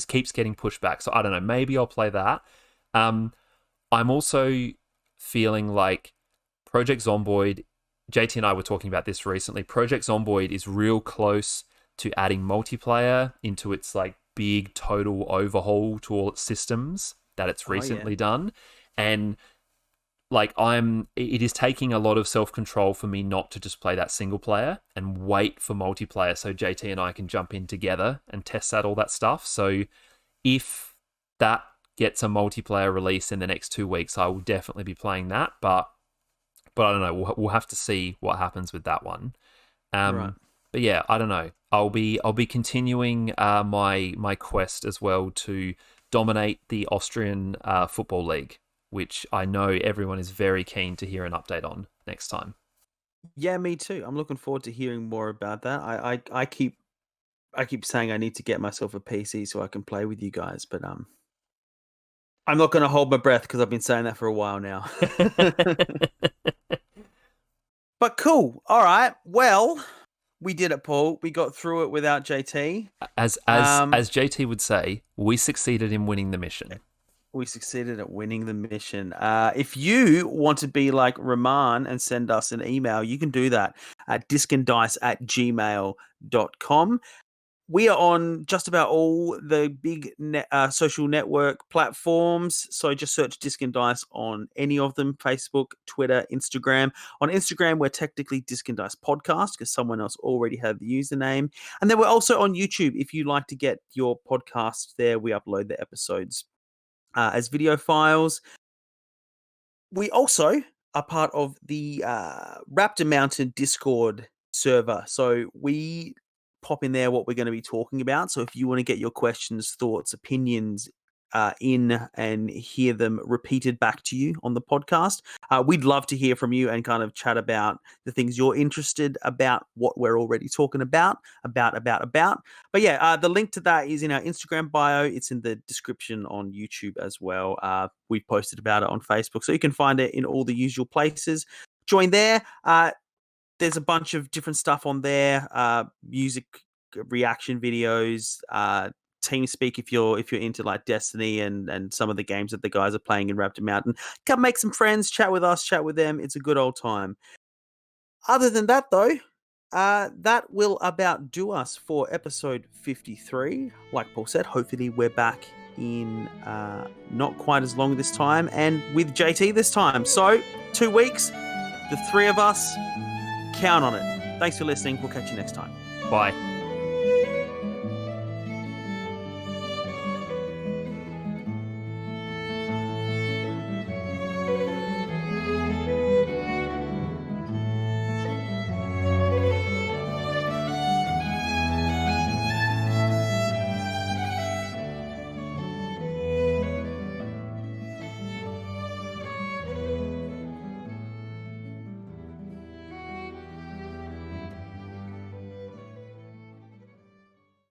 keeps getting pushed back. So I don't know. Maybe I'll play that. I'm also feeling like Project Zomboid. JT and I were talking about this recently. Project Zomboid is real close to adding multiplayer into its like big total overhaul to all its systems that it's recently done. And like it is taking a lot of self-control for me not to just play that single player and wait for multiplayer so JT and I can jump in together and test out all that stuff. So if that gets a multiplayer release in the next 2 weeks, I will definitely be playing that. But I don't know. We'll have to see what happens with that one. Right. But yeah, I don't know. I'll be continuing my quest as well to dominate the Austrian football league, which I know everyone is very keen to hear an update on next time. Yeah, me too. I'm looking forward to hearing more about that. I keep saying I need to get myself a PC so I can play with you guys, but I'm not going to hold my breath because I've been saying that for a while now. But cool. All right. Well, we did it, Paul. We got through it without JT. As JT would say, we succeeded in winning the mission. We succeeded at winning the mission. If you want to be like Rahman and send us an email, you can do that at discanddice@gmail.com. We are on just about all the big social network platforms. So just search Disc and Dice on any of them: Facebook, Twitter, Instagram. On Instagram, we're technically Disc and Dice Podcast because someone else already had the username. And then we're also on YouTube. If you like to get your podcast there, we upload the episodes as video files. We also are part of the Raptor Mountain Discord server. So we pop in there what we're going to be talking about. So if you want to get your questions, thoughts, opinions in and hear them repeated back to you on the podcast. We'd love to hear from you and kind of chat about the things you're interested about, what we're already talking about. But yeah, the link to that is in our Instagram bio. It's in the description on YouTube as well. We've posted about it on Facebook, so you can find it in all the usual places. Join there. There's a bunch of different stuff on there. Music reaction videos, team speak if you're into like Destiny and some of the games that the guys are playing in Raptor Mountain. Come make some friends, chat with us, chat with them. It's a good old time. Other than that, though, that will about do us for episode 53. Like Paul said, hopefully we're back in not quite as long this time and with JT this time. So 2 weeks, the three of us, count on it. Thanks for listening. We'll catch you next time. Bye.